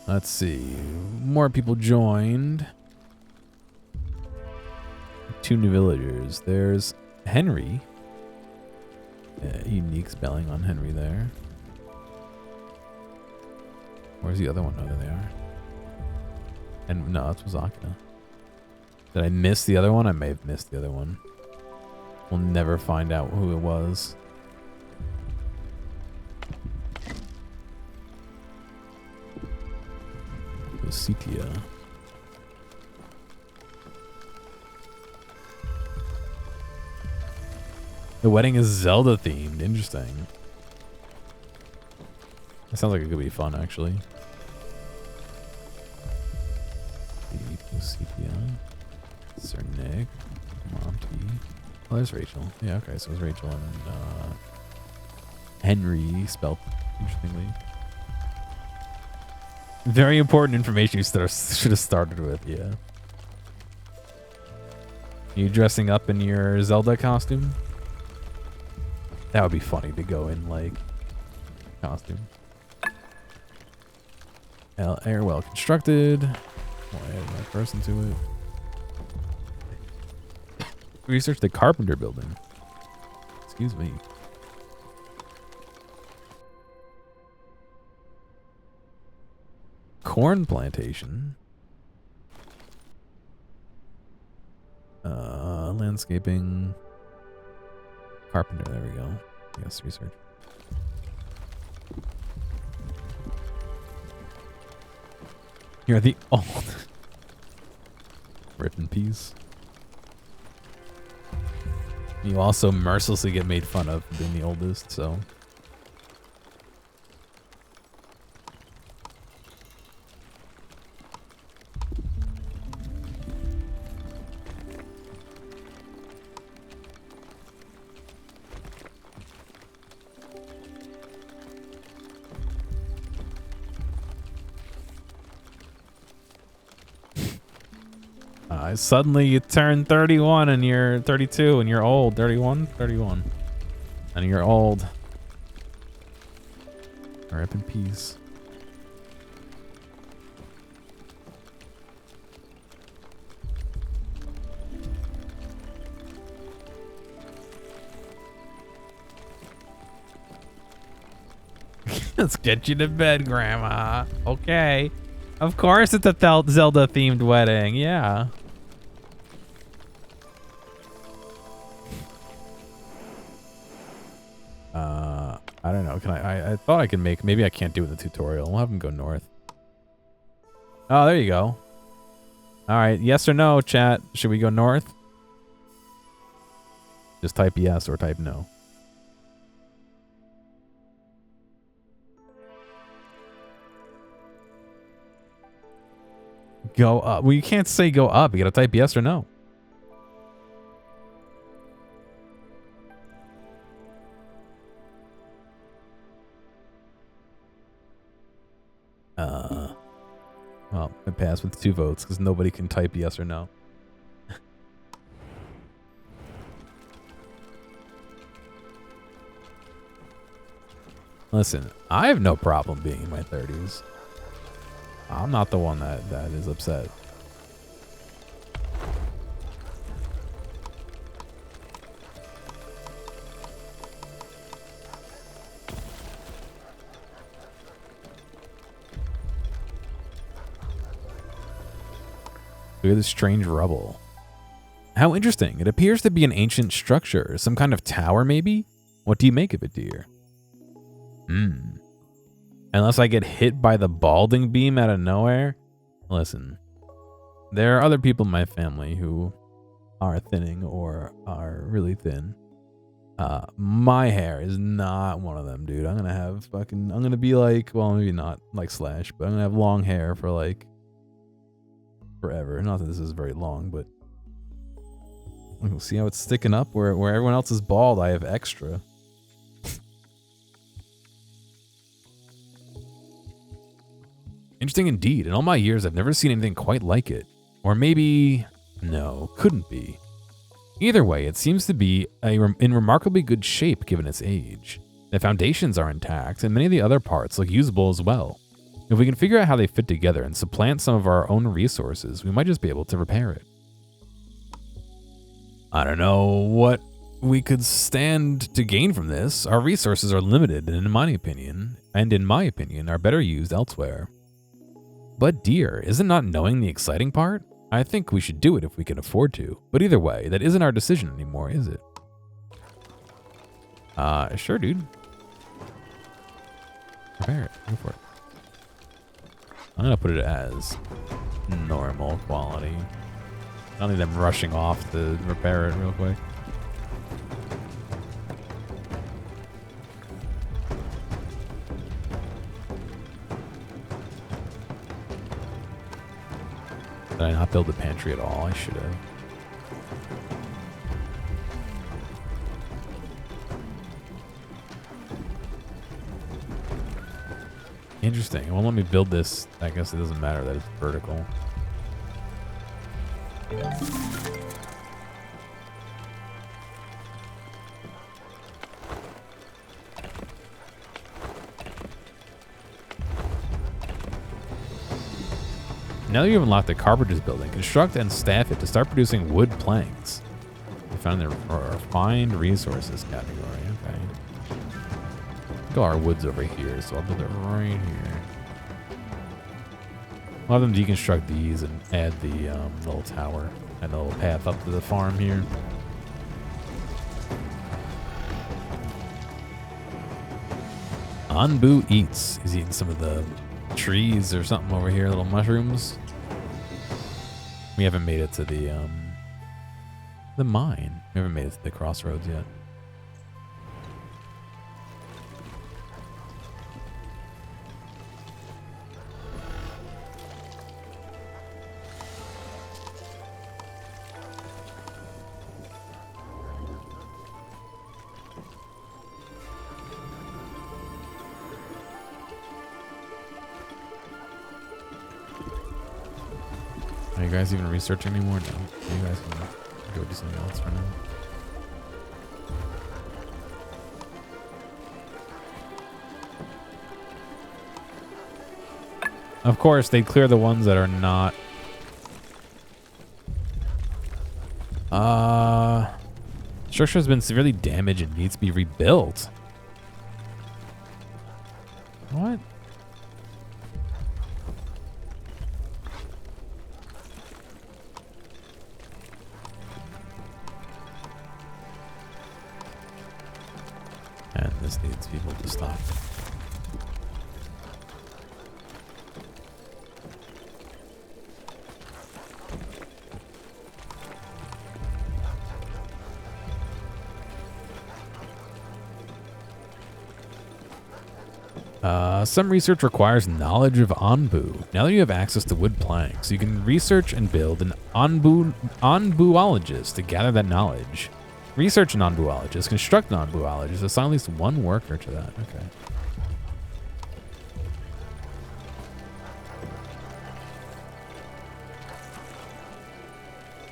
Let's see. More people joined. 2 new villagers. There's Henry. Unique spelling on Henry there. Where's the other one? Oh, there they are. And no, that's Wazaka. Did I miss the other one? I may have missed the other one. We'll never find out who it was. Setia. The wedding is Zelda themed. Interesting. That sounds like it could be fun, actually. Setia. Sir Nick. Monty. Oh, there's Rachel. Yeah, okay, so it's Rachel and Henry spelled interestingly. Very important information you should have started with, yeah. You dressing up in your Zelda costume? That would be funny to go in, like, costume. Air well constructed. I'll add my person to it. Research the Carpenter building. Excuse me. Corn plantation. Landscaping. Carpenter, there we go. Yes, research. You're the old. Rip in peace. You also mercilessly get made fun of for being the oldest, so. Suddenly you turn 31 and you're 32 and you're old. 31? 31. And you're old. Rip in peace. Let's get you to bed, Grandma. Okay. Of course it's a Zelda-themed wedding. Yeah. I don't know. Can I thought I could make... Maybe I can't do it in the tutorial. We'll have him go north. Oh, there you go. All right. Yes or no, chat. Should we go north? Just type yes or type no. Go up. Well, you can't say go up. You gotta type yes or no. Well, it passed with 2 votes because nobody can type yes or no. Listen, I have no problem being in my 30s. I'm not the one that is upset. Look at this strange rubble. How interesting. It appears to be an ancient structure. Some kind of tower, maybe? What do you make of it, dear? Unless I get hit by the balding beam out of nowhere? Listen, there are other people in my family who are thinning or are really thin. My hair is not one of them, dude. I'm gonna be like, well, maybe not like Slash, but I'm gonna have long hair for like forever. Not that this is very long, but we'll see how it's sticking up. Where everyone else is bald, I have extra. Interesting indeed. In all my years, I've never seen anything quite like it. Or maybe, no, couldn't be. Either way, it seems to be in remarkably good shape given its age. The foundations are intact, and many of the other parts look usable as well. If we can figure out how they fit together and supplant some of our own resources, we might just be able to repair it. I don't know what we could stand to gain from this. Our resources are limited, and in my opinion, are better used elsewhere. But dear, isn't not knowing the exciting part? I think we should do it if we can afford to. But either way, that isn't our decision anymore, is it? Sure, dude. Repair it. Go for it. I'm gonna put it as normal quality. I don't need them rushing off to repair it real quick. Did I not build the pantry at all? I should have. Interesting. It won't let me build this. I guess it doesn't matter that it's vertical. Now that you have unlocked the carpenter's building, construct and staff it to start producing wood planks. We found the refined resources category. Okay. Go our woods over here, so I'll build it right here. I'll have them deconstruct these and add the little tower and a little path up to the farm here. Anbu eats. He's eating some of the trees or something over here, little mushrooms. We haven't made it to the mine. We haven't made it to the crossroads yet. Are you guys even researching anymore? No. You guys can go do something else for now. Of course, they clear the ones that are not. Structure has been severely damaged and needs to be rebuilt. What? And this needs people to stop. Some research requires knowledge of Anbu. Now that you have access to wood planks, you can research and build an Anbuologist to gather that knowledge. Research an Anbuologist, construct an Anbuologist, assign at least one worker to that. Okay.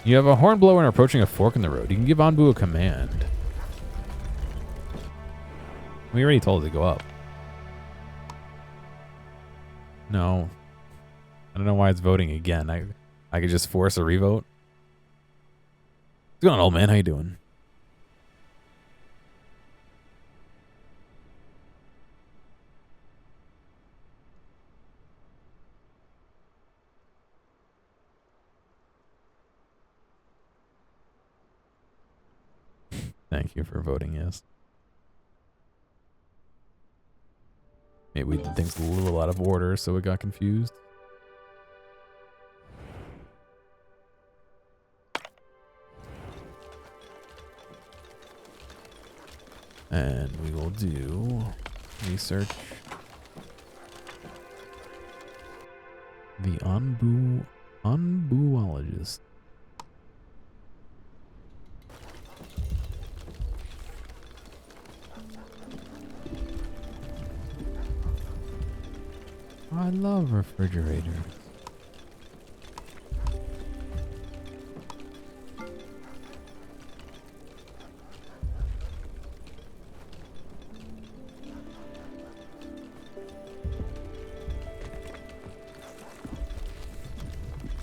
You have a hornblower and are approaching a fork in the road. You can give Anbu a command. We already told it to go up. No. I don't know why it's voting again. I could just force a revote. What's going on, old man? How you doing? Thank you for voting yes. Maybe we did things a little out of order, so it got confused. And we will do research. The Unbuologist. I love refrigerators.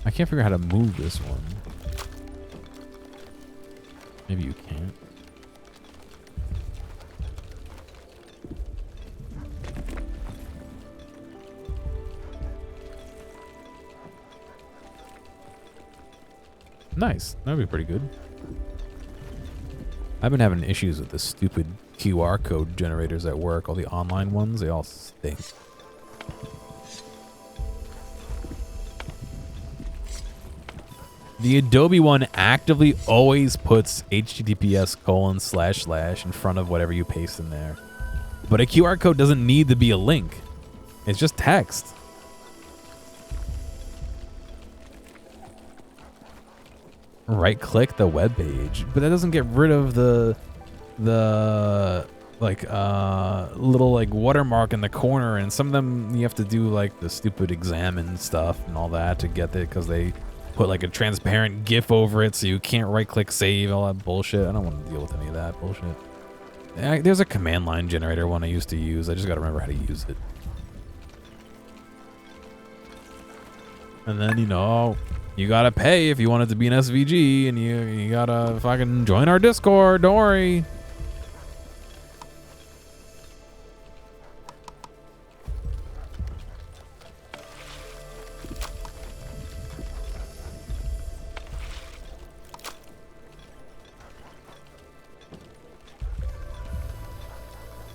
I can't figure out how to move this one. Maybe you can't. Nice. That'd be pretty good. I've been having issues with the stupid QR code generators at work. All the online ones, they all stink. The Adobe one actively always puts https:// in front of whatever you paste in there. But a QR code doesn't need to be a link. It's just text. Right-click the web page, but that doesn't get rid of the like little like watermark in the corner, and some of them you have to do like the stupid examine stuff and all that to get it because they put like a transparent GIF over it so you can't right-click save, all that bullshit. I don't want to deal with any of that bullshit. There's a command line generator one I used to use. I just got to remember how to use it. And then, you know, you got to pay if you want it to be an SVG, and you got to fucking join our Discord. Don't worry.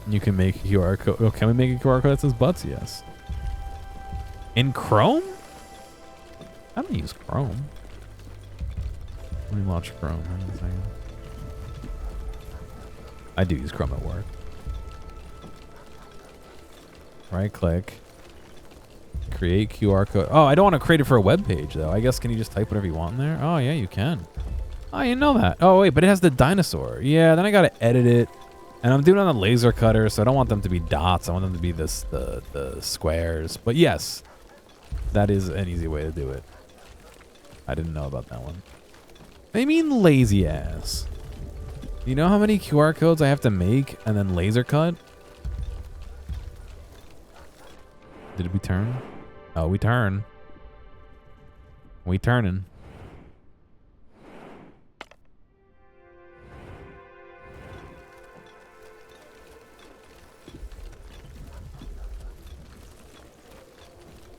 You can make a QR code. Oh, can we make a QR code that says butts? Yes. In Chrome? I don't use Chrome. Let me launch Chrome. Hang on a second. I do use Chrome at work. Right click. Create QR code. Oh, I don't want to create it for a web page though. I guess can you just type whatever you want in there? Oh yeah, you can. Oh, you know that. Oh wait, but it has the dinosaur. Yeah, then I gotta edit it. And I'm doing it on a laser cutter, so I don't want them to be dots. I want them to be the squares. But yes, that is an easy way to do it. I didn't know about that one. They mean lazy ass. You know how many QR codes I have to make and then laser cut? Did we turn? Oh, we turn. We turning.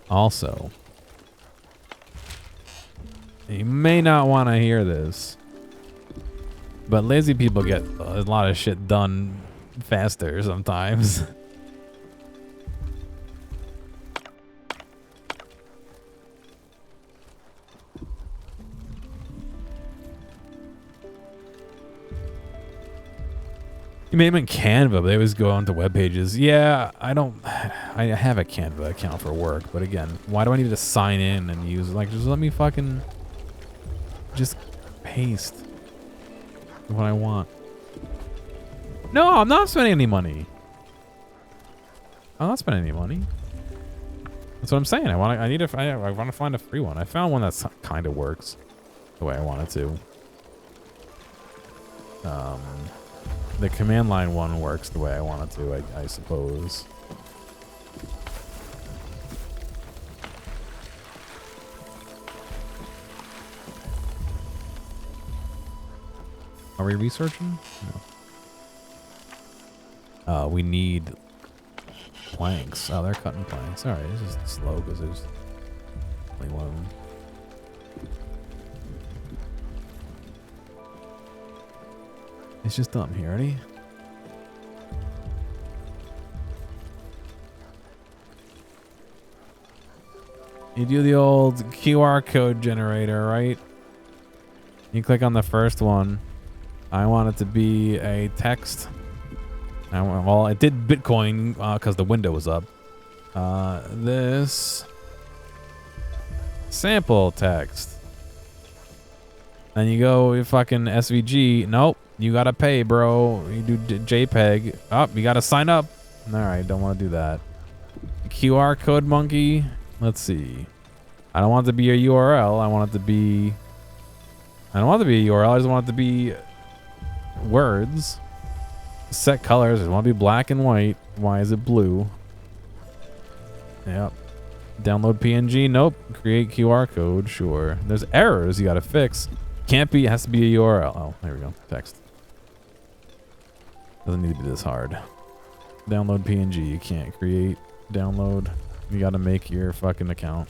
Also, you may not want to hear this, but lazy people get a lot of shit done faster sometimes. You made them in Canva, but they always go onto web pages. Yeah, I have a Canva account for work, but again, why do I need to sign in and use, like, just let me fucking just paste what I want. No, I'm not spending any money. I'm not spending any money. That's what I'm saying. I want to find a free one. I found one that kind of works the way I want it to. The command line one works the way I want it to, I suppose. Are we researching? No. We need planks. Oh, they're cutting planks. All right, it's just slow because there's only one of them. It's just dumb here. Ready? You do the old QR code generator, right? You click on the first one. I want it to be a text. Well, it did Bitcoin because the window was up. This sample text. Then you go you fucking SVG. Nope, you gotta pay, bro. You do JPEG. Oh, you gotta sign up. All right, don't want to do that. QR code monkey. Let's see. I don't want it to be a URL. I want it to be. I don't want it to be a URL. I just want it to be words. Set colors. I want to be black and white. Why is it blue? Yep. Download PNG. Nope. Create QR code. Sure. There's errors you got to fix. Can't be. It has to be a URL. Oh, there we go. Text. Doesn't need to be this hard. Download PNG. You can't create. Download. You got to make your fucking account.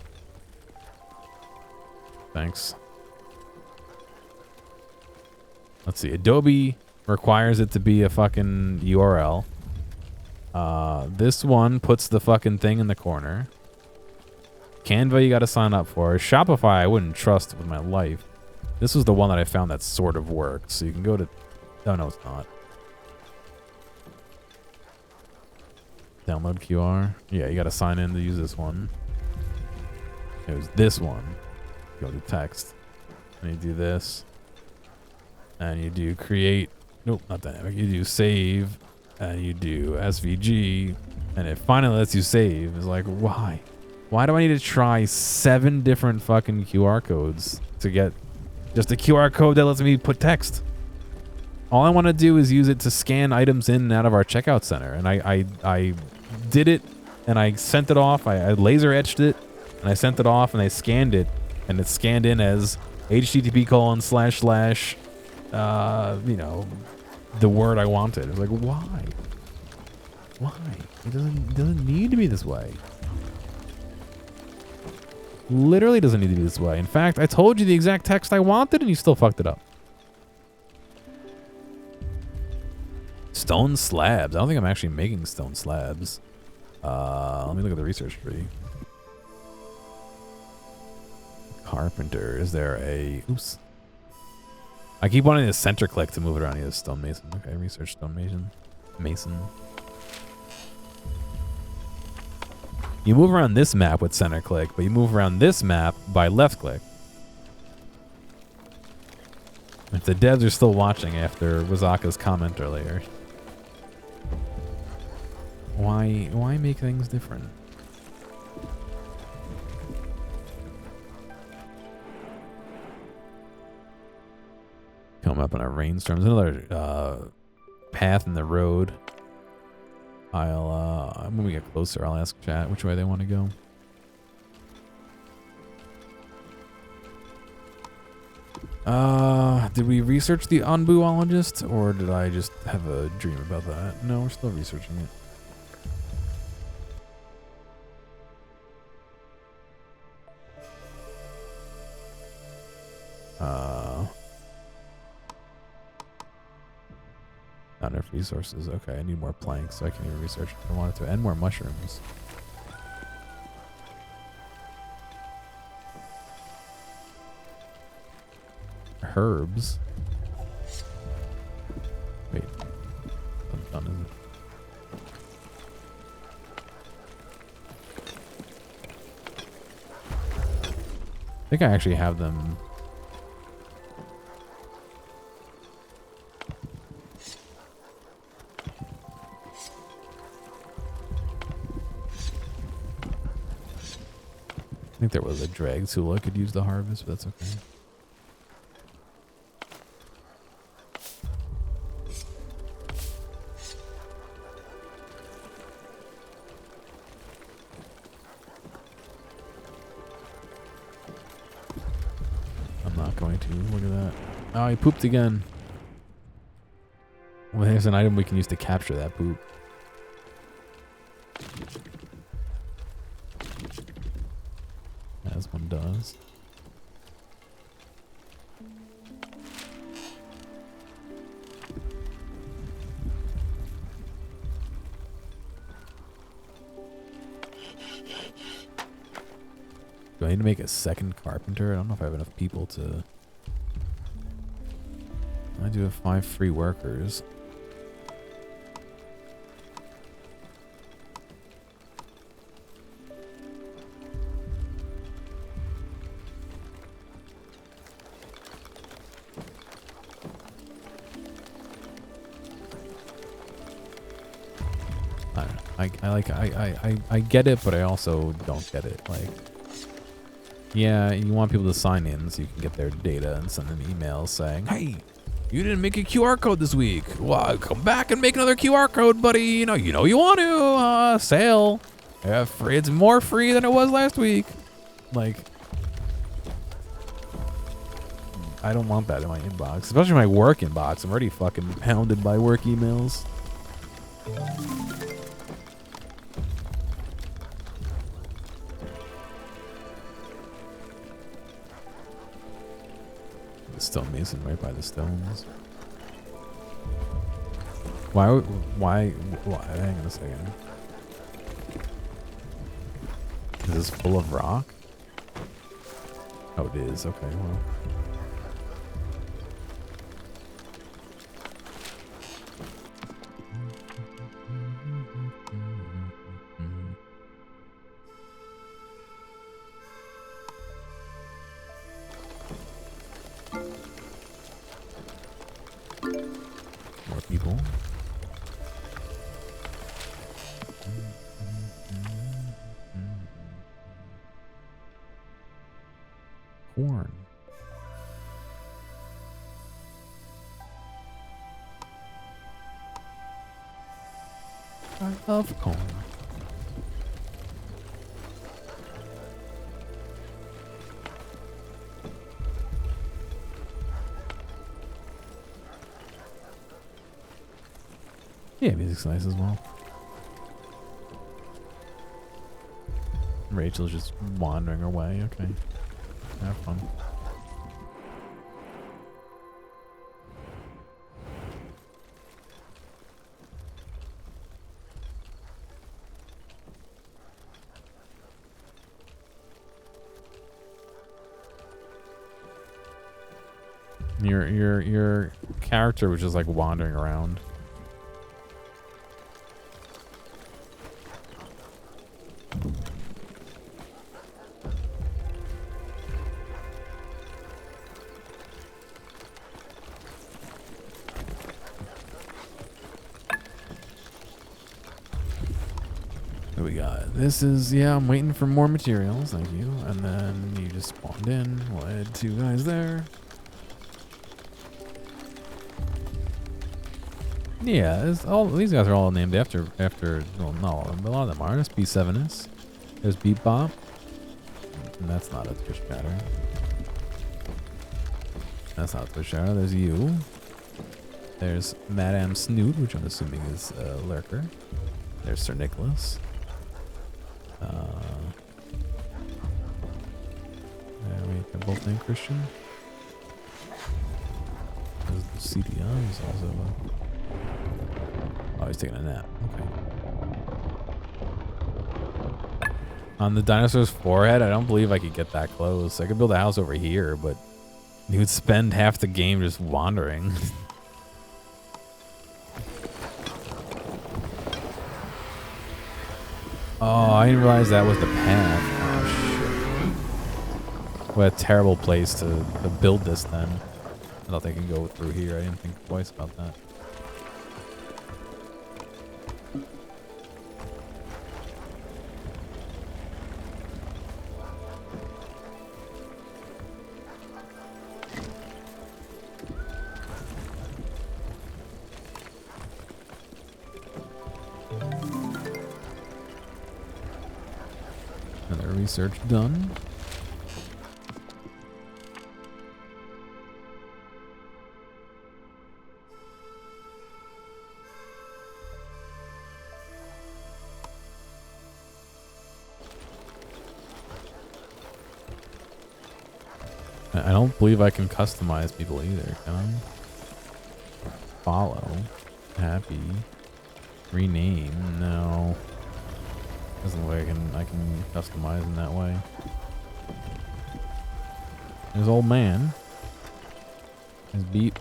Thanks. Let's see. Adobe requires it to be a fucking URL. This one puts the fucking thing in the corner. Canva you got to sign up for. Shopify I wouldn't trust with my life. This was the one that I found that sort of worked. So you can go to... Oh, no, it's not. Download QR. Yeah, you got to sign in to use this one. It was this one. Go to text. And you do this. And you do create. Nope, not dynamic. You do save. And you do SVG. And it finally lets you save. It's like, why? Why do I need to try 7 different fucking QR codes to get just a QR code that lets me put text? All I want to do is use it to scan items in and out of our checkout center. And I did it and I sent it off. I laser etched it and I sent it off and I scanned it. And it's scanned in as http:// you know, the word I wanted. It's like, why? Why? It doesn't need to be this way. Literally doesn't need to be this way. In fact, I told you the exact text I wanted and you still fucked it up. Stone slabs. I don't think I'm actually making stone slabs. Let me look at the research tree. Carpenter. Is there a... Oops. I keep wanting to center click to move it around. He has stonemason. Okay, research stonemason. Mason. You move around this map with center click, but you move around this map by left click. If the devs are still watching after Wazaka's comment earlier. Why make things different? Coming up on a rainstorm. There's another path in the road. When we get closer, I'll ask chat which way they want to go. Did we research the Onbuologist, or did I just have a dream about that? No, we're still researching it. Not enough resources. Okay, I need more planks so I can even research if I wanted to. And more mushrooms. Herbs. Wait. I'm done, isn't it? I think I actually have them. I think there was a drag tool I could use to harvest, but that's okay. I'm not going to. Look at that. Oh, he pooped again. Well, there's an item we can use to capture that poop. As one does. Do I need to make a second carpenter? I don't know if I have enough people to... I do have 5 free workers. I get it, but I also don't get it. Like, yeah, you want people to sign in so you can get their data and send an email saying, hey, you didn't make a QR code this week. Well, come back and make another QR code, buddy. You know you want to. Sale. Yeah, free. It's more free than it was last week. Like, I don't want that in my inbox, especially my work inbox. I'm already fucking pounded by work emails. The stonemason right by the stones. Why? Hang on a second. Is this full of rock? Oh, it is. Okay, well. More people. Corn. I love corn. Yeah, music's nice as well. Rachel's just wandering away. Okay. Have fun. Your character was just like wandering around. What we got? This is, yeah, I'm waiting for more materials, thank you. And then you just spawned in. We'll add 2 guys there. Yeah, these guys are all named after, well, not all of them, but a lot of them are. There's B7S. There's Beatbop. And that's not a Twitch chatter. That's not a Twitch chatter. There's you. There's Madame Snoot, which I'm assuming is Lurker. There's Sir Nicholas. Wait, they're both named Christian. There's the CDI. He's also oh, he's taking a nap. Okay. On the dinosaur's forehead, I don't believe I could get that close. I could build a house over here, but you would spend half the game just wandering. Oh, I didn't realize that was the path. Oh, shit. What a terrible place to build this, then. I thought they could go through here. I didn't think twice about that. Another research done. I don't believe I can customize people either, can I? Follow. Happy. Rename. No. Doesn't look like I can customize in that way. There's old man. His beep.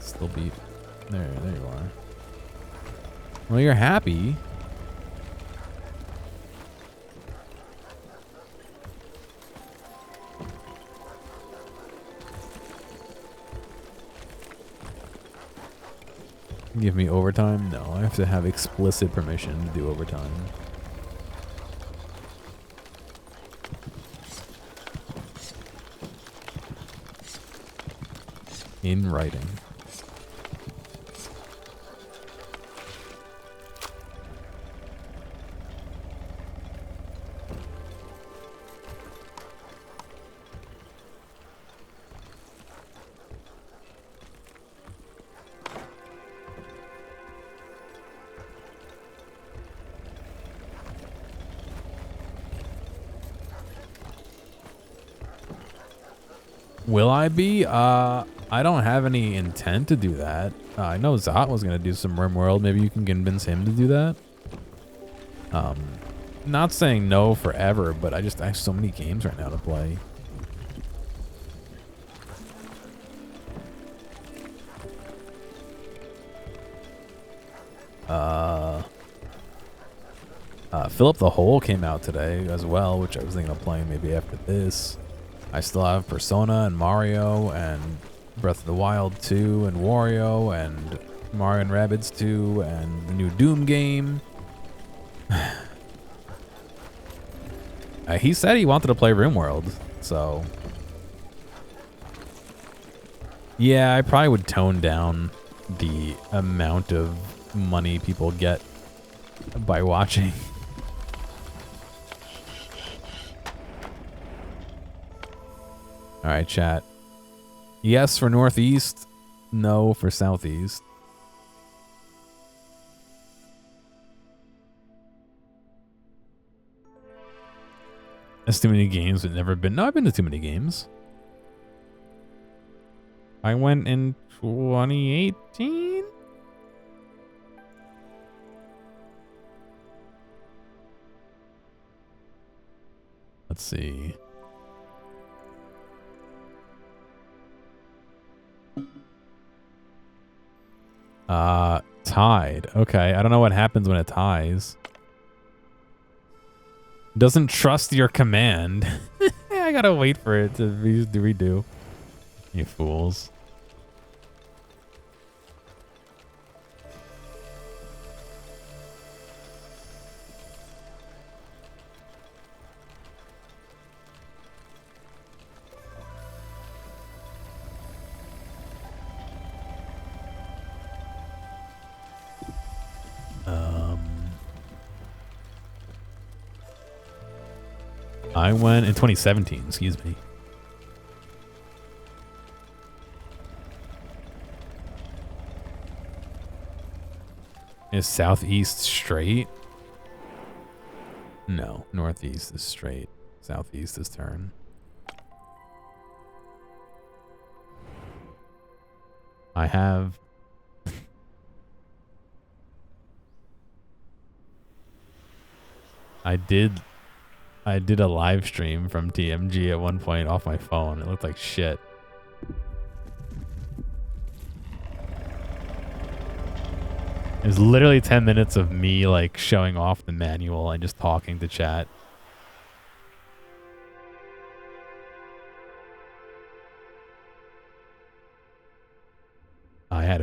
Still beep. There you are. Well, you're happy. Give me overtime? No, I have to have explicit permission to do overtime. In writing. Will I be? I don't have any intent to do that. I know Zot was going to do some RimWorld. Maybe you can convince him to do that. Not saying no forever, but I have so many games right now to play. Philip the Hole came out today as well, which I was thinking of playing maybe after this. I still have Persona and Mario and Breath of the Wild 2 and Wario and Mario and Rabbids 2 and the new Doom game. He said he wanted to play RimWorld, so yeah, I probably would tone down the amount of money people get by watching. All right, chat. Yes for Northeast, no for Southeast. That's too many games I've never been. No, I've been to too many games. I went in 2018. Let's see. Tied. Okay, I don't know what happens when it ties. Doesn't trust your command. I gotta wait for it to redo. You fools. I went in 2017, excuse me. Is Southeast straight? No, Northeast is straight. Southeast is turn. I have... I did a live stream from TMG at one point off my phone. It looked like shit. It was literally 10 minutes of me like showing off the manual and just talking to chat. I had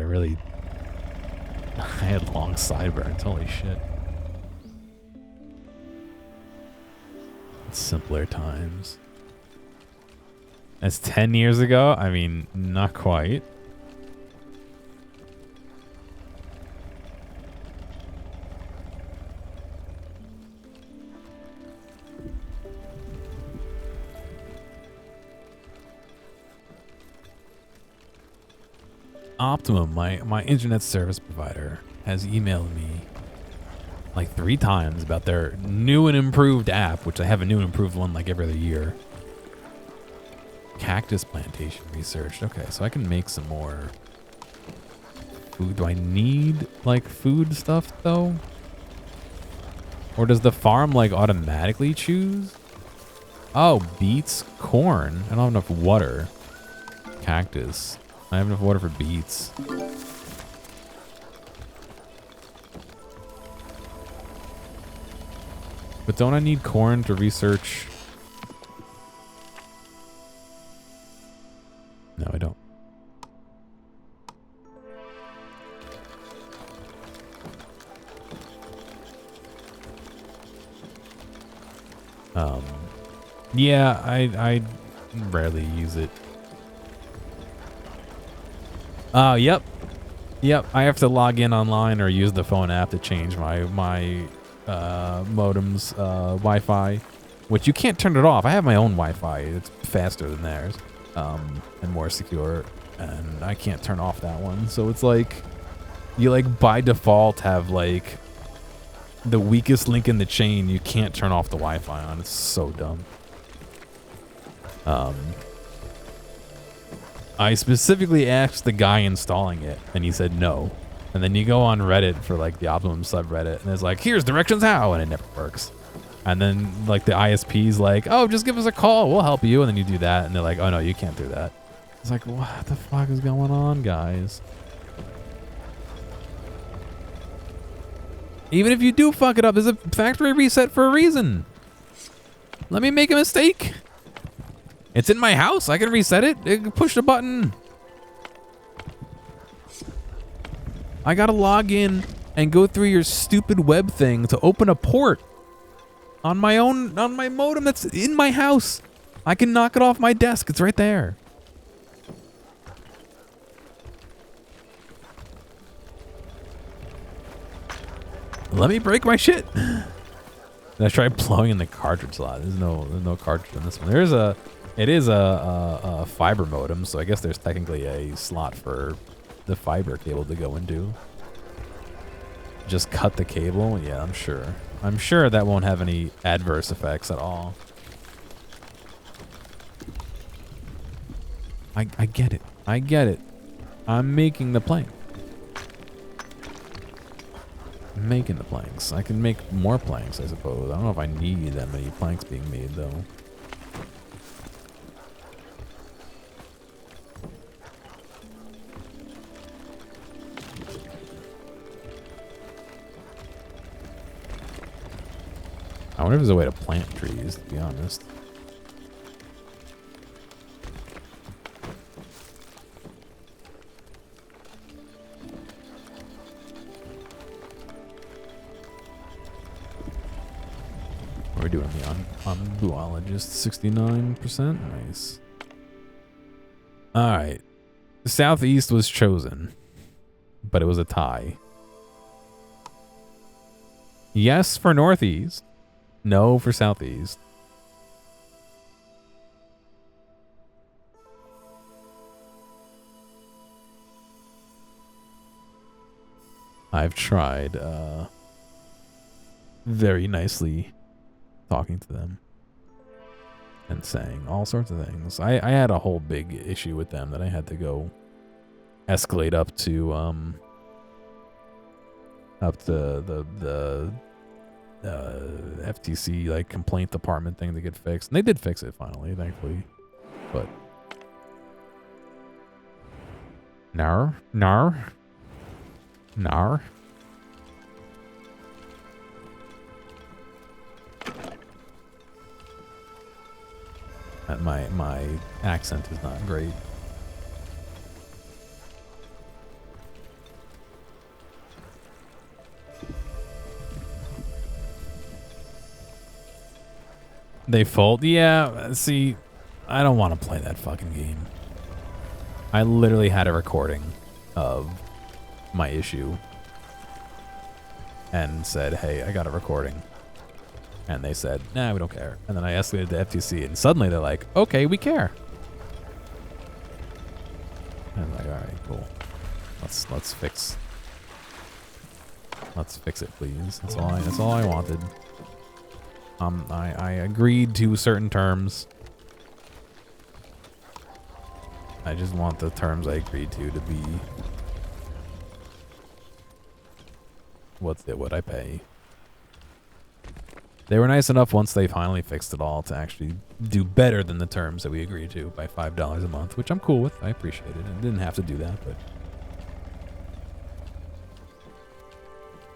long sideburns, holy shit. Simpler times. That's 10 years ago? I mean, not quite. Optimum, my internet service provider, has emailed me like 3 times about their new and improved app, which I have a new and improved one like every other year. Cactus plantation researched. Okay, so I can make some more food. Do I need like food stuff though? Or does the farm like automatically choose? Oh, beets, corn. I don't have enough water. Cactus. I have enough water for beets. But don't I need corn to research? No, I don't. Yeah, I rarely use it. Oh, yep. Yep, I have to log in online or use the phone app to change my modem's Wi-Fi, which you can't turn it off. I have my own Wi-Fi. It's faster than theirs and more secure, and I can't turn off that one. So it's like you like by default have like the weakest link in the chain. You can't turn off the Wi-Fi on. It's so dumb. I specifically asked the guy installing it, and he said no. And then you go on Reddit for like the Optimum subreddit, and it's like, here's directions how, and it never works. And then like the ISP's like, oh, just give us a call, we'll help you. And then you do that, and they're like, oh no, you can't do that. It's like, what the fuck is going on, guys? Even if you do fuck it up, there's a factory reset for a reason. Let me make a mistake. It's in my house. I can reset it. Push the button. I gotta log in and go through your stupid web thing to open a port on my modem that's in my house. I can knock it off my desk. It's right there. Let me break my shit. I tried blowing in the cartridge slot. There's no cartridge in this one. It is a fiber modem, so I guess there's technically a slot for the fiber cable to go into. Just cut the cable? Yeah, I'm sure. I'm sure that won't have any adverse effects at all. I get it. I get it. I'm making the plank. I'm making the planks. I can make more planks, I suppose. I don't know if I need that many planks being made, though. I wonder if there's a way to plant trees, to be honest. What are we doing on Bluologist? 69%? Nice. Alright. Southeast was chosen, but it was a tie. Yes for Northeast. No for Southeast. I've tried very nicely talking to them and saying all sorts of things. I had a whole big issue with them that I had to go escalate up to the FTC like complaint department thing to get fixed. And they did fix it finally, thankfully. But nar. My accent is not great. They fold? Yeah, see, I don't want to play that fucking game. I literally had a recording of my issue and said, hey, I got a recording. And they said, nah, we don't care. And then I escalated to FTC, and suddenly they're like, okay, we care. And I'm like, all right, cool. Let's fix it, please. That's all I wanted. I agreed to certain terms. I just want the terms I agreed to be what I pay. They were nice enough once they finally fixed it all to actually do better than the terms that we agreed to by $5 a month, which I'm cool with. I appreciate it. I didn't have to do that, but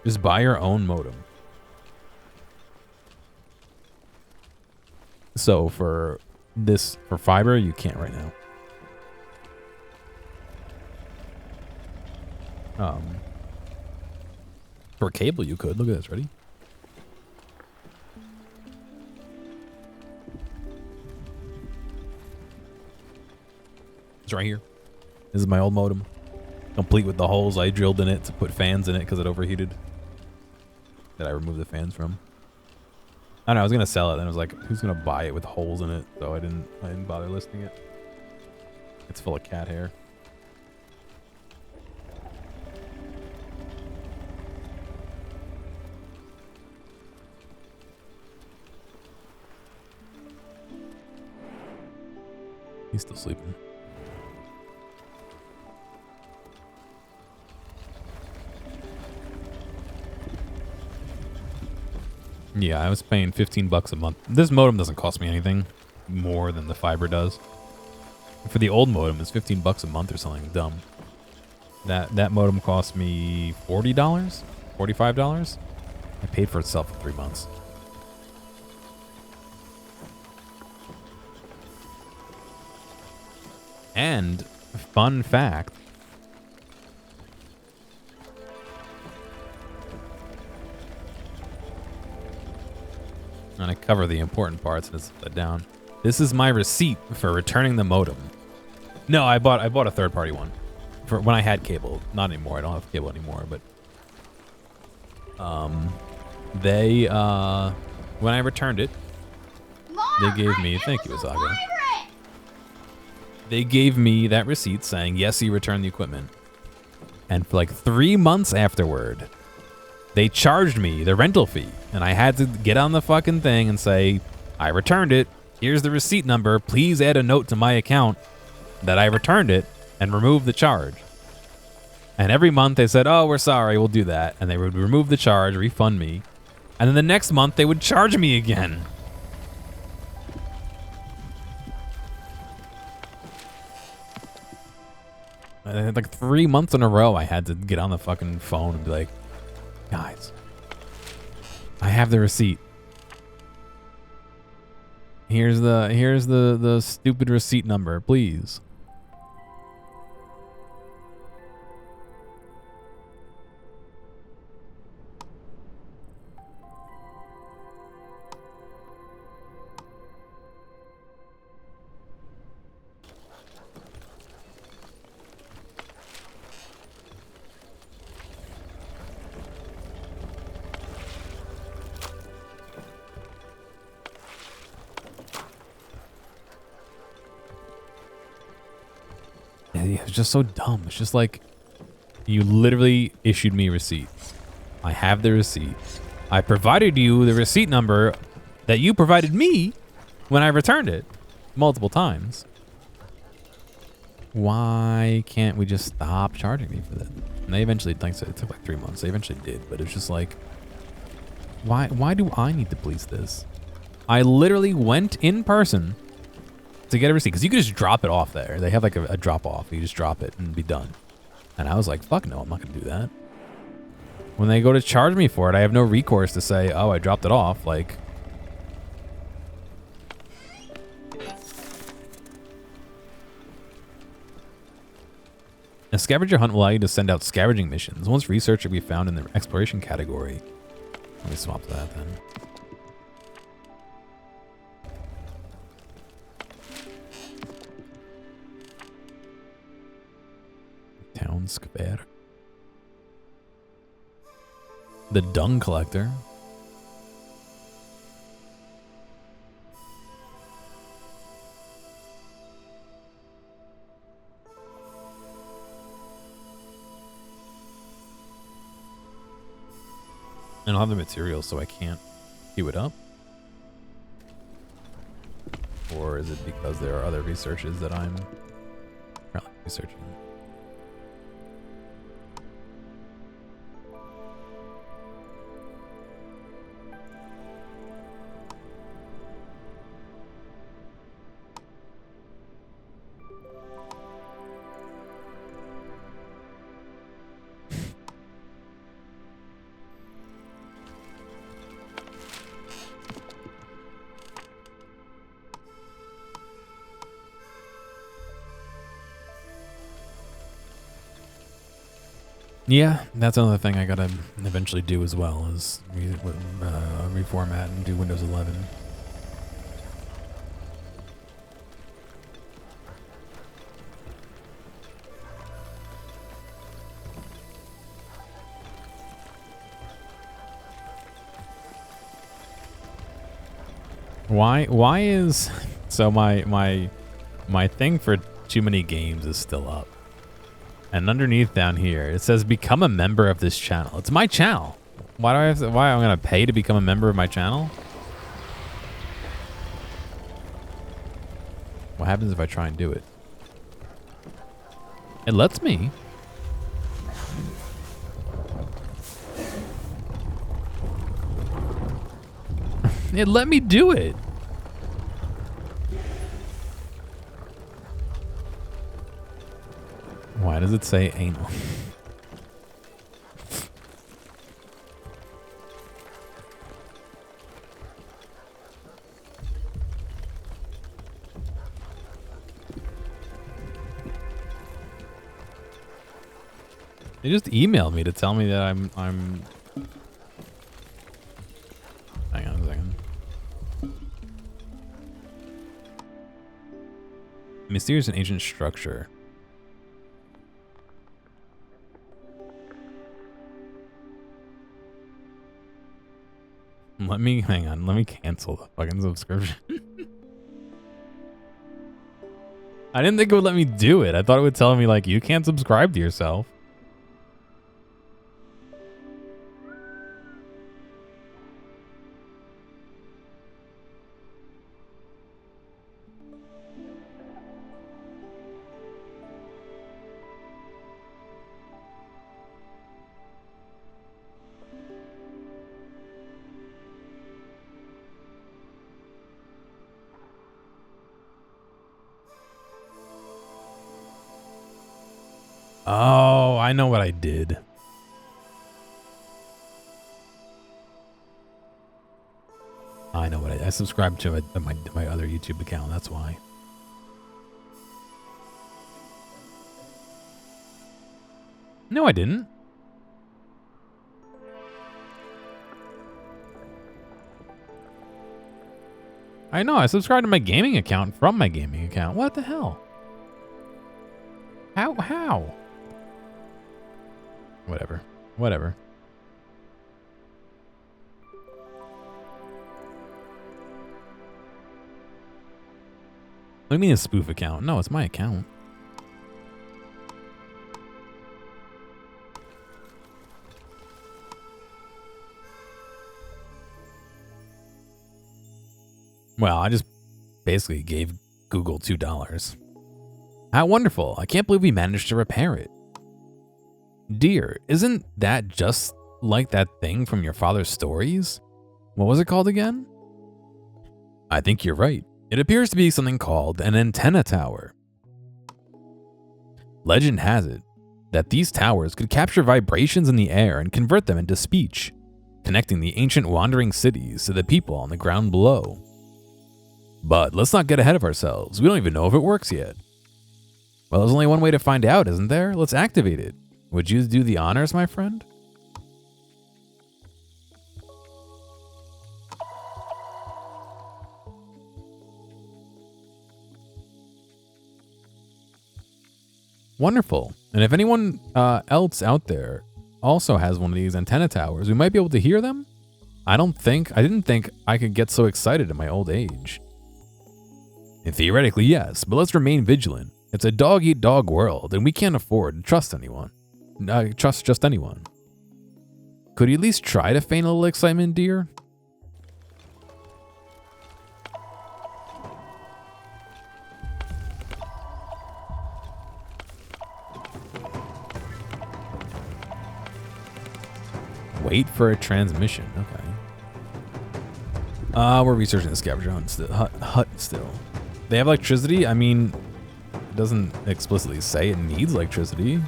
just buy your own modem. So for fiber, you can't right now. For cable, you could. Look at this. Ready? It's right here. This is my old modem, complete with the holes I drilled in it to put fans in it because it overheated. That I removed the fans from. I don't know. I was gonna sell it, and I was like, "Who's gonna buy it with holes in it?" So I didn't bother listing it. It's full of cat hair. He's still sleeping. Yeah, I was paying $15 a month. This modem doesn't cost me anything more than the fiber does. For the old modem, it's $15 a month or something dumb. That modem cost me $40, $45. I paid for itself for 3 months. And fun fact, and I cover the important parts and it's set down. This is my receipt for returning the modem. No, I bought a third-party one for when I had cable. Not anymore. I don't have cable anymore. But they when I returned it, they gave me thank you, Azaga. They gave me that receipt saying yes, he returned the equipment. And for like 3 months afterward, they charged me the rental fee, and I had to get on the fucking thing and say, I returned it. Here's the receipt number. Please add a note to my account that I returned it and remove the charge. And every month they said, oh, we're sorry, we'll do that. And they would remove the charge, refund me. And then the next month they would charge me again. And like 3 months in a row, I had to get on the fucking phone and be like, guys, I have the receipt. Here's the stupid receipt number, please. It's just so dumb. It's just like, you literally issued me a receipt. I have the receipt. I provided you the receipt number that you provided me when I returned it multiple times. Why can't we just stop charging me for that? And they eventually, like I said, it took like 3 months. They eventually did, but it's just like, why do I need to police this? I literally went in person to get a receipt, because you could just drop it off there. They have like a drop off. You just drop it and be done. And I was like, fuck no, I'm not gonna do that. When they go to charge me for it, I have no recourse to say, oh, I dropped it off. Like, a scavenger hunt will allow you to send out scavenging missions. Once research will be found in the exploration category. Let me swap that then. Town Square. The dung collector. I don't have the materials, so I can't queue it up. Or is it because there are other researches that I'm Researching. Yeah, that's another thing I gotta eventually do as well, is reformat and do Windows 11. Why is so my thing for too many games is still up. And underneath down here, it says become a member of this channel. It's my channel. Why do I have to, why am I gonna pay to become a member of my channel? What happens if I try and do it? It lets me. It let me do it. Why does it say anal? They just emailed me to tell me that I'm hang on a second. Mysterious and ancient structure. Hang on, let me cancel the fucking subscription. I didn't think it would let me do it. I thought it would tell me like, you can't subscribe to yourself. Oh, I know what I did. I know what I subscribed to my other YouTube account. That's why. No, I didn't. I know. I subscribed to my gaming account from my gaming account. What the hell? How? Whatever. Whatever. What do you mean a spoof account? No, it's my account. Well, I just basically gave Google $2. How wonderful. I can't believe we managed to repair it. Dear, isn't that just like that thing from your father's stories? What was it called again? I think you're right. It appears to be something called an antenna tower. Legend has it that these towers could capture vibrations in the air and convert them into speech, connecting the ancient wandering cities to the people on the ground below. But let's not get ahead of ourselves. We don't even know if it works yet. Well, there's only one way to find out, isn't there? Let's activate it. Would you do the honors, my friend? Wonderful. And if anyone else out there also has one of these antenna towers, we might be able to hear them. I didn't think I could get so excited at my old age. And theoretically, yes, but let's remain vigilant. It's a dog-eat-dog world, and we can't afford to trust anyone. Trust just anyone. Could you at least try to feign a little excitement, dear? Wait for a transmission. Okay. We're researching the scavenger hut still. They have electricity? I mean, it doesn't explicitly say it needs electricity.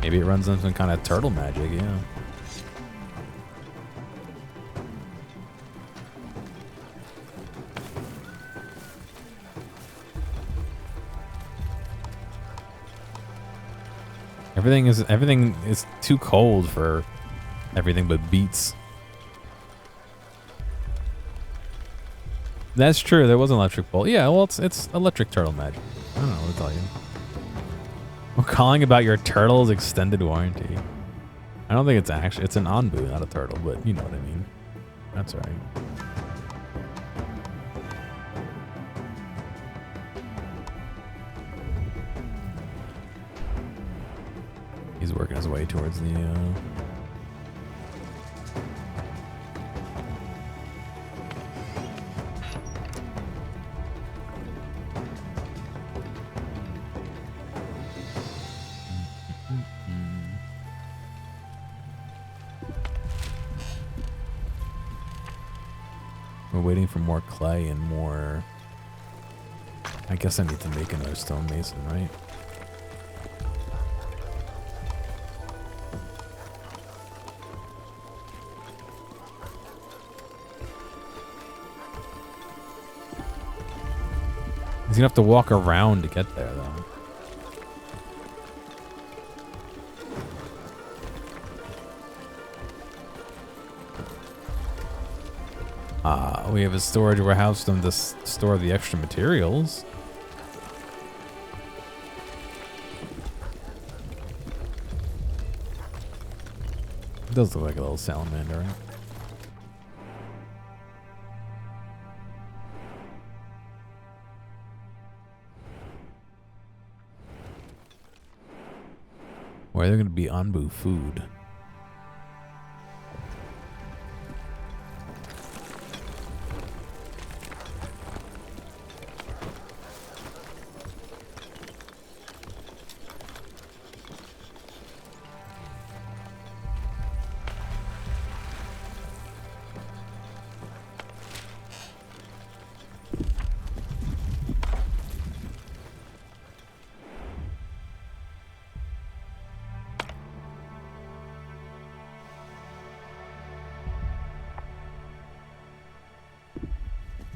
Maybe it runs on some kind of turtle magic, yeah. Everything is too cold for everything but beets. That's true. There was an electric bolt. Yeah, well, it's electric turtle magic. I don't know what to tell you. We're calling about your turtle's extended warranty. I don't think it's actually, it's an Anbu, not a turtle, but you know what I mean. That's right. He's working his way towards the, We're waiting for more clay and more... I guess I need to make another stonemason, right? He's gonna have to walk around to get there, though. We have a storage warehouse to store the extra materials. It does look like a little salamander, right? Where are there going to be Anbu food?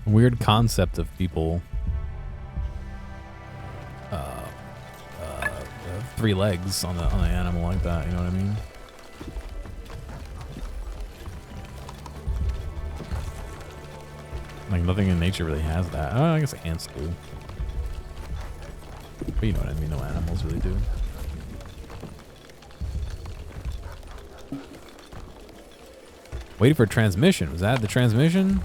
Weird concept of people 3 legs on the animal like that, you know what I mean? Like nothing in nature really has that. Oh, I guess ants do. But you know what I mean, no animals really do. Waiting for transmission. Was that the transmission?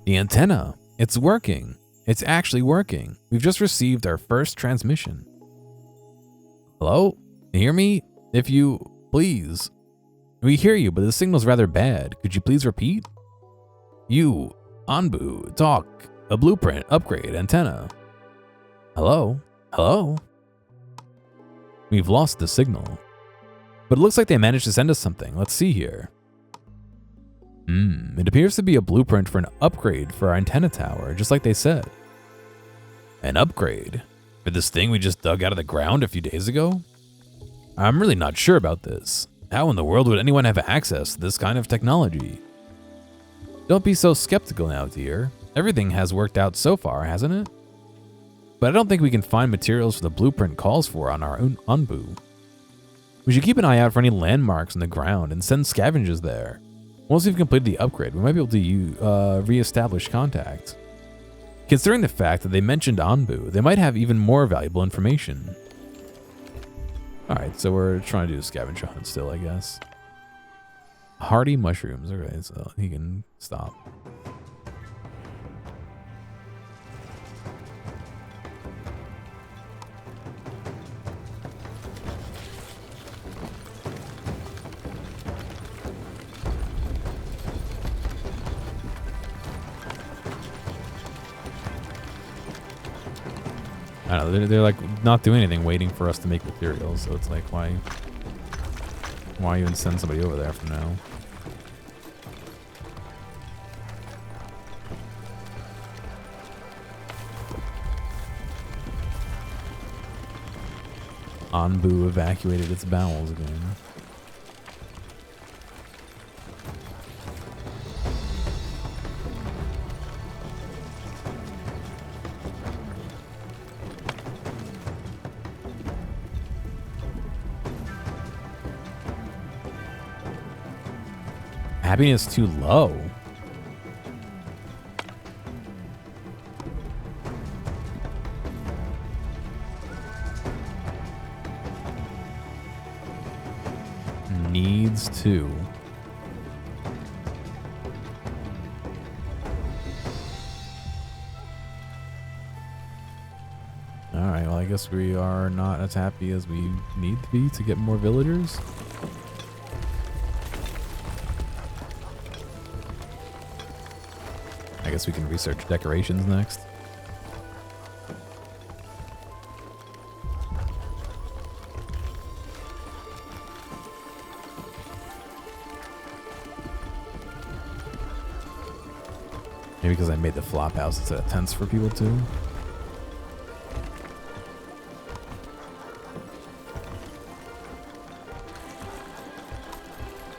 The antenna. It's working. It's actually working. We've just received our first transmission. Hello? You hear me? If you please. We hear you, but the signal's rather bad. Could you please repeat? You, Anbu, talk. A blueprint, upgrade, antenna. Hello? Hello? We've lost the signal. But it looks like they managed to send us something. Let's see here. It appears to be a blueprint for an upgrade for our antenna tower, just like they said. An upgrade? For this thing we just dug out of the ground a few days ago? I'm really not sure about this. How in the world would anyone have access to this kind of technology? Don't be so skeptical now, dear. Everything has worked out so far, hasn't it? But I don't think we can find materials the blueprint calls for on our own Anbu. We should keep an eye out for any landmarks on the ground and send scavengers there. Once we've completed the upgrade, we might be able to re-establish contact. Considering the fact that they mentioned Anbu, they might have even more valuable information. Alright, so we're trying to do a scavenger hunt still, I guess. Hardy mushrooms. Okay, so he can stop. I don't know, they're like not doing anything, waiting for us to make materials. So it's like, why even send somebody over there for now? Anbu evacuated its bowels again. Happiness too low. Needs to. Alright, well I guess we are not as happy as we need to be to get more villagers. I guess we can research decorations next. Maybe because I made the flop house instead of tents for people too.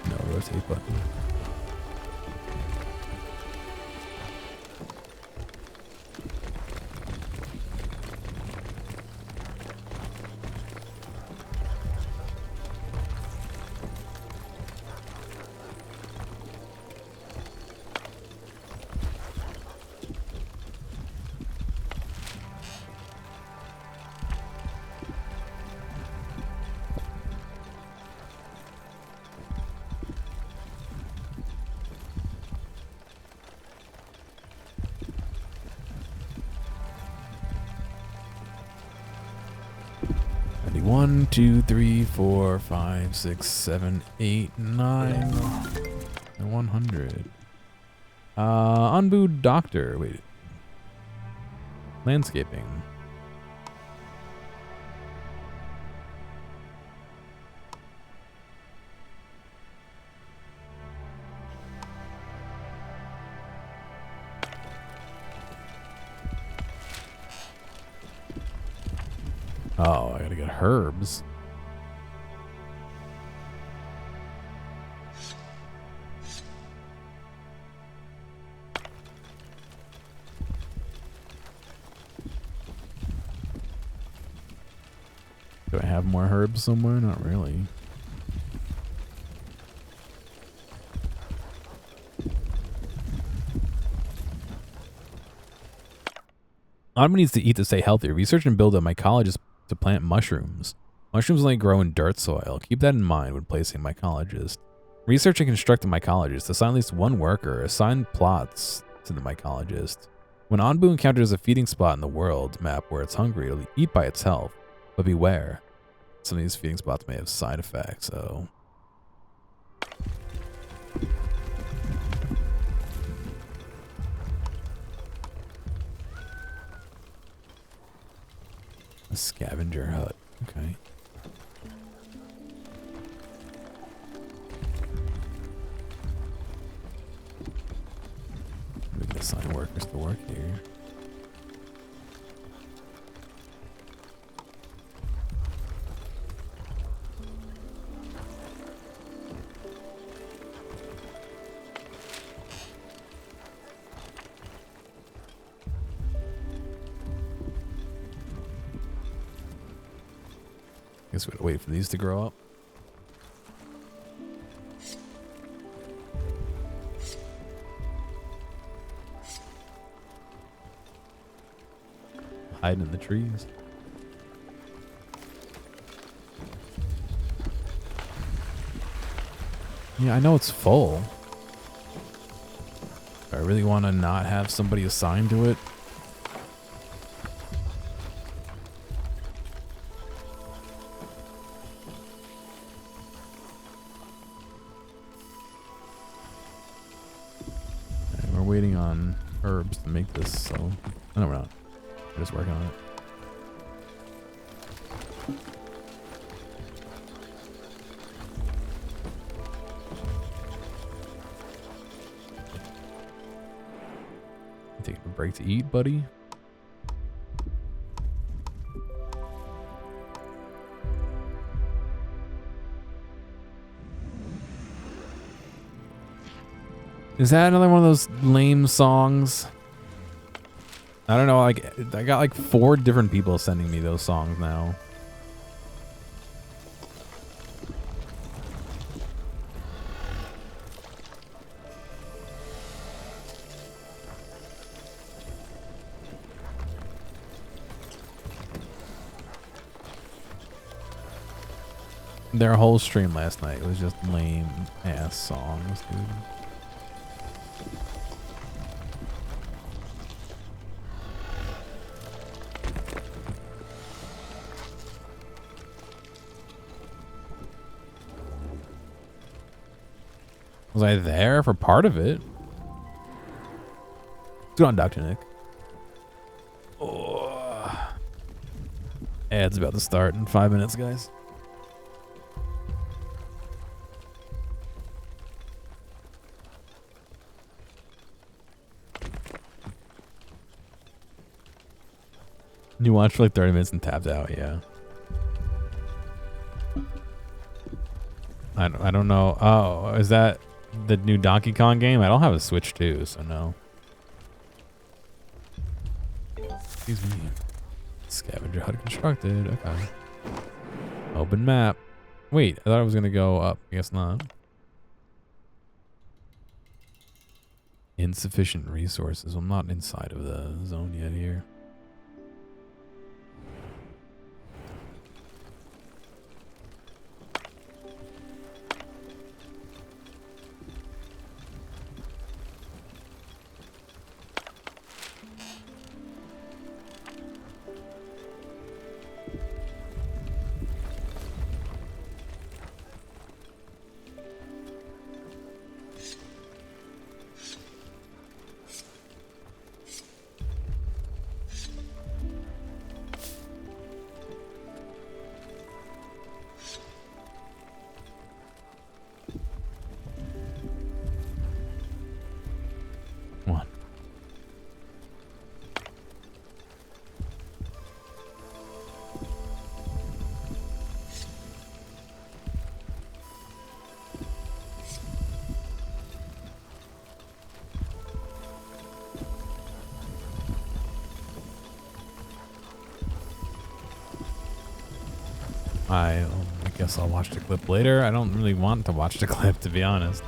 No rotate button. Ready, 1, 2, 3, 4, 5, 6, 7, 8, 9, and 100. Anbu Doctor. Wait. Landscaping. Oh, I gotta get herbs. Do I have more herbs somewhere? Not really. Autumn needs to eat to stay healthy. Research and build a mycologist to plant mushrooms. Mushrooms only grow in dirt soil. Keep that in mind when placing mycologist. Research and construct a mycologist. Assign at least one worker. Assign plots to the mycologist. When Anbu encounters a feeding spot in the world map where it's hungry, it'll eat by itself. But beware. Some of these feeding spots may have side effects, so... A scavenger hut. Okay. We can assign workers to work here. Guess we gotta wait for these to grow up. Hiding in the trees. Yeah, I know it's full. I really want to not have somebody assigned to it. We're waiting on herbs to make this, so... No, we're not. We're just working on it. Taking a break to eat, buddy. Is that another one of those lame songs? I don't know, like, I got like 4 different people sending me those songs now. Their whole stream last night was just lame ass songs, dude. Was I there for part of it? What's going on, Dr. Nick? Oh. Ad's about to start in 5 minutes, guys. You watched for like 30 minutes and tapped out, yeah. I don't know. Oh, is that the new Donkey Kong game? I don't have a Switch 2, so no. Excuse me. Scavenger hut constructed. Okay. Open map. Wait, I thought I was gonna go up. I guess not. Insufficient resources. I'm not inside of the zone yet here. I guess I'll watch the clip later. I don't really want to watch the clip, to be honest.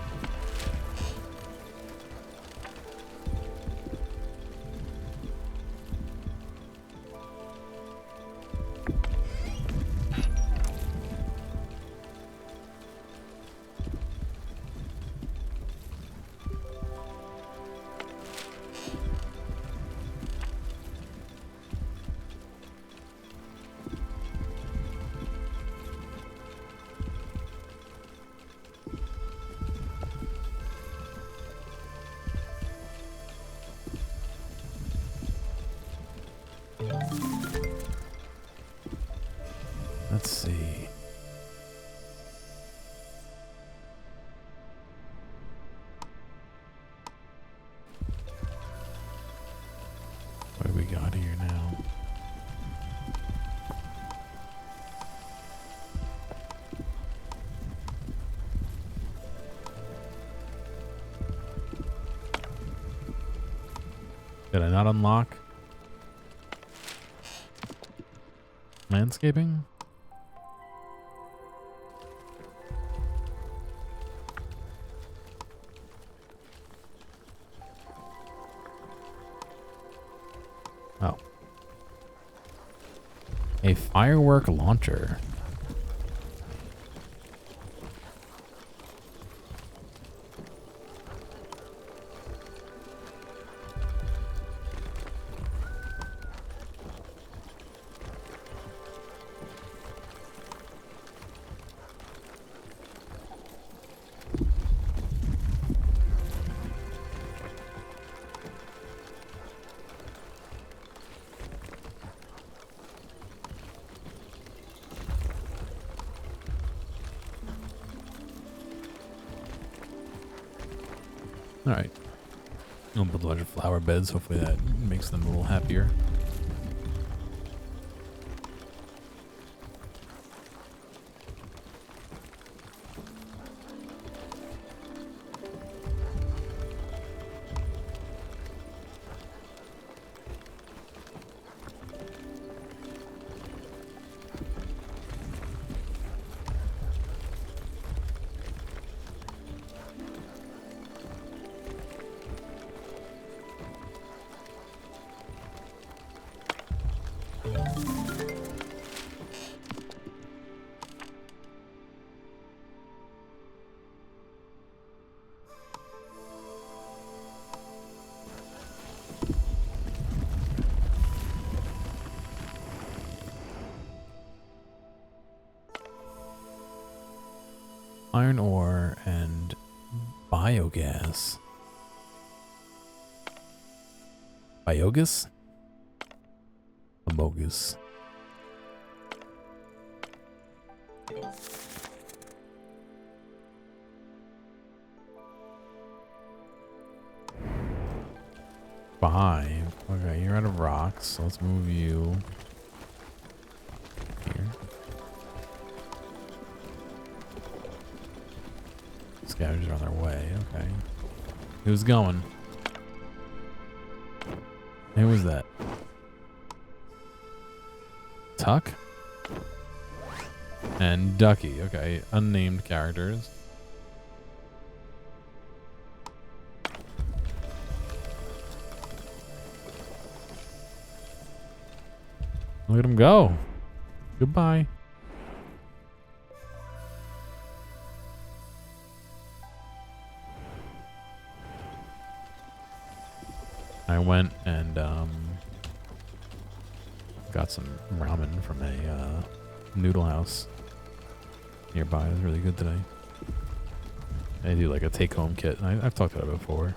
Let's see. What do we got here now? Did I not unlock landscaping? Oh. A firework launcher. All right. I'll build a bunch of flower beds. Hopefully that makes them a little happier. Iron ore and biogas. Biogas? Amogus. Five. Okay, you're out of rocks, so let's move you here. Scavengers are on their way. Okay. Who's going? Who was that? Tuck? And Ducky. Okay, unnamed characters. Look at him go. Goodbye. I went and got some ramen from a noodle house nearby. It was really good today. They do like a take-home kit. I've talked about it before.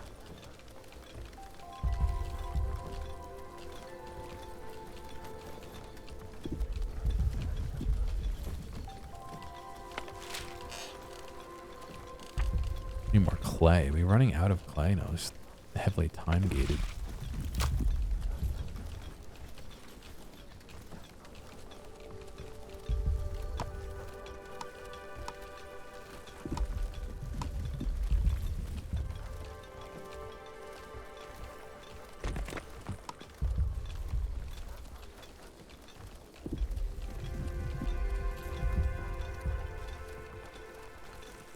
Need more clay. Are we running out of clay? No, it's heavily time gated.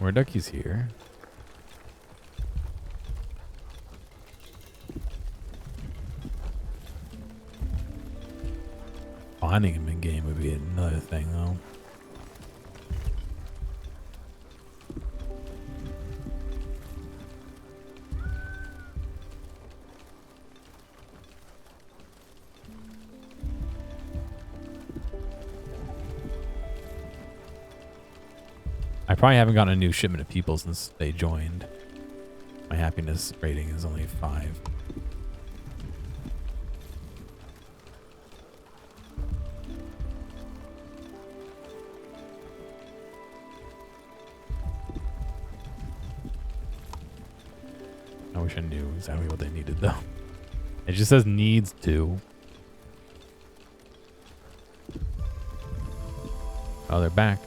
More duckies here. Finding him in game would be another thing, though. I probably haven't gotten a new shipment of people since they joined. My happiness rating is only 5. I wish I knew exactly what they needed, though. It just says needs to. Oh, they're back.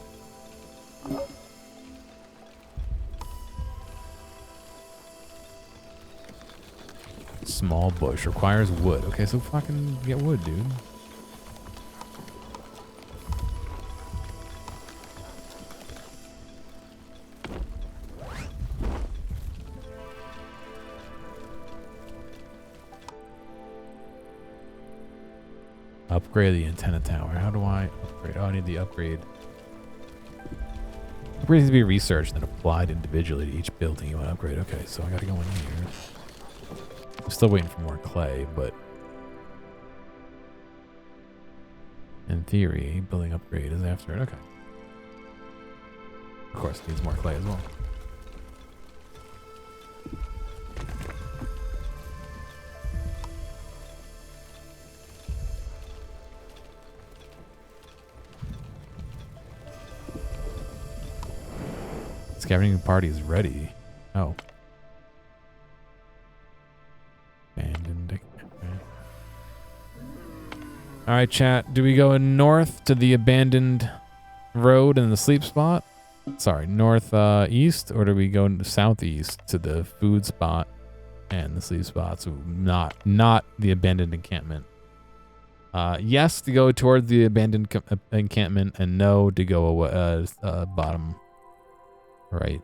Small bush requires wood. Okay, so fucking get wood, dude. Upgrade the antenna tower. How do I upgrade? Oh, I need the upgrade. Upgrade needs to be researched and applied individually to each building you want to upgrade. Okay, so I gotta go in here. I'm still waiting for more clay, but in theory, building upgrade is after it. Okay. Of course, it needs more clay as well. Scavenging party is ready. Oh. All right, chat. Do we go north to the abandoned road and the sleep spot? Sorry, north east, or do we go southeast to the food spot and the sleep spot? So not the abandoned encampment. Yes to go toward the abandoned encampment, and no to go bottom right.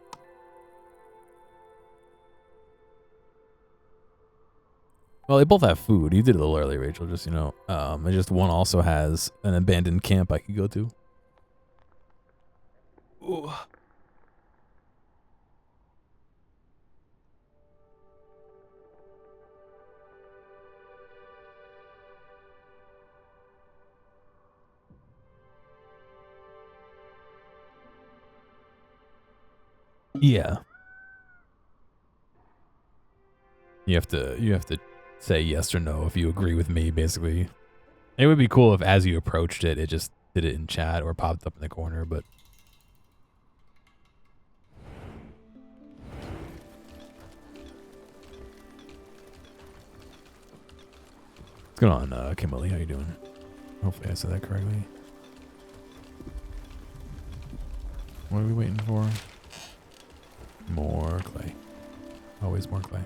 Well, they both have food. You did it a little early, Rachel. Just, you know, just one also has an abandoned camp I could go to. Ooh. Yeah. You have to say yes or no if you agree with me, basically. It would be cool if as you approached it, it just did it in chat or popped up in the corner, but... What's going on, Kimberly? How you doing? Hopefully I said that correctly. What are we waiting for? More clay. Always more clay.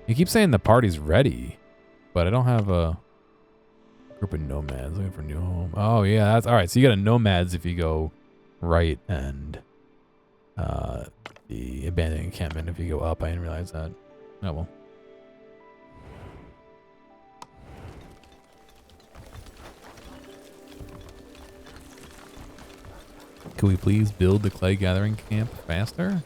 You keep saying the party's ready, but I don't have a group of nomads looking for new home. Oh yeah, that's all right. So you got a nomads if you go right, and the abandoned encampment if you go up. I didn't realize that. Oh well. Can we please build the clay gathering camp faster?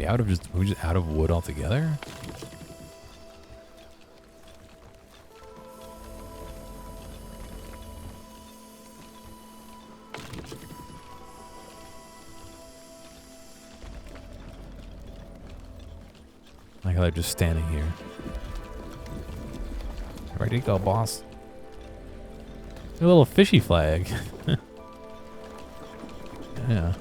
Are we just out of wood altogether? Like how they're just standing here. Ready to go, boss. A little fishy flag. Yeah.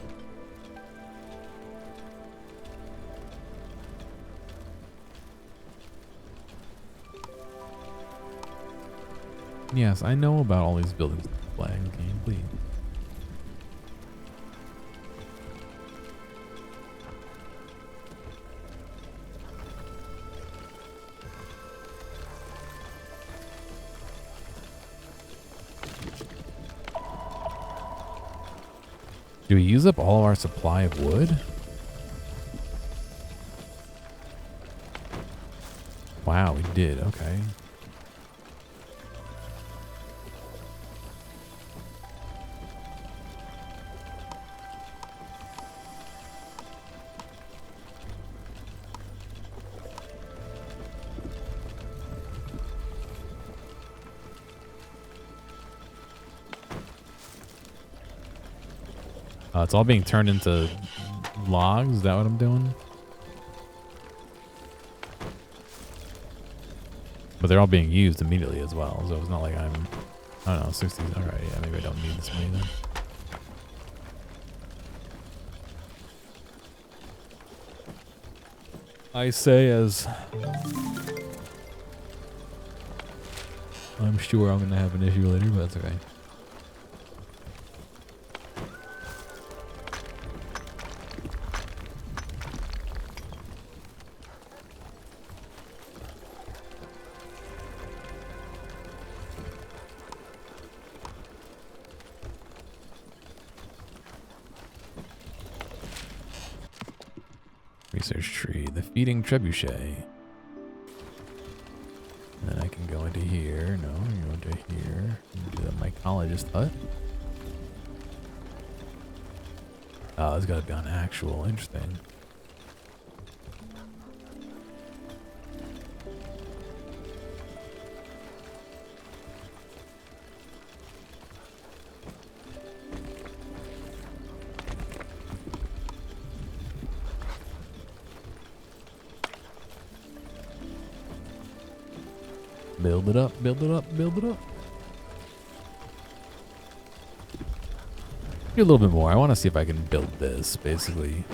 Yes, I know about all these buildings and flags game, please. Do we use up all of our supply of wood? Wow, we did. Okay. It's all being turned into logs. Is that what I'm doing? But they're all being used immediately as well. So it's not like I'm, I don't know, 60s. All right, yeah, maybe I don't need this many then. I say as I'm sure I'm going to have an issue later, but that's okay. Research tree, the feeding trebuchet. And then I can go into here. No, you go into here. Do the mycologist hut. Oh, it's got to be on actual. Interesting. Build it up, build it up, build it up. Do a little bit more. I want to see if I can build this, basically.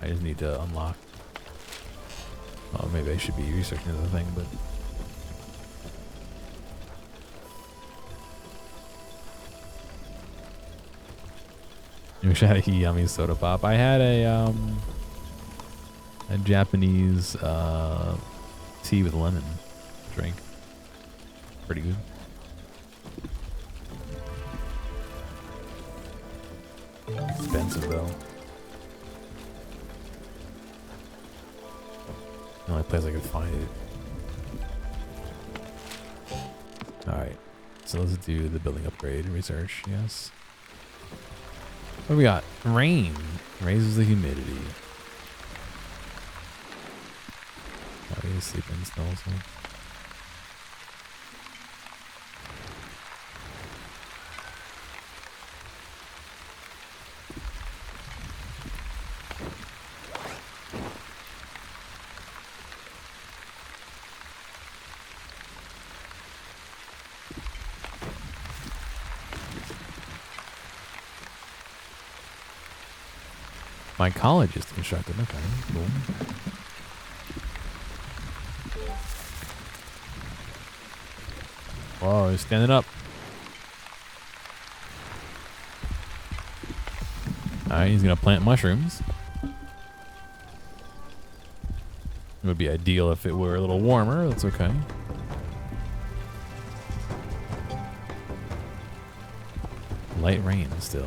I just need to unlock. Well, maybe I should be researching the thing, but. I wish I had a yummy soda pop. I had a Japanese tea with lemon drink. Pretty good. Expensive though. The only place I could find it. Alright. So let's do the building upgrade research, yes. What do we got? Rain. Raises the humidity. Oh, he's sleeping still, so. My college is constructed. Okay, cool. Whoa, he's standing up. Alright, he's gonna plant mushrooms. It would be ideal if it were a little warmer. That's okay. Light rain still.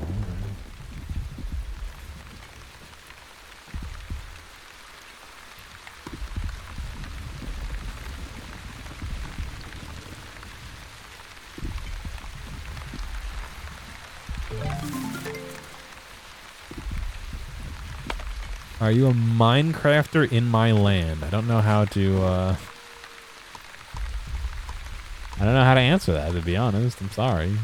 Are you a Minecrafter in my land? I don't know how to, I don't know how to answer that, to be honest. I'm sorry.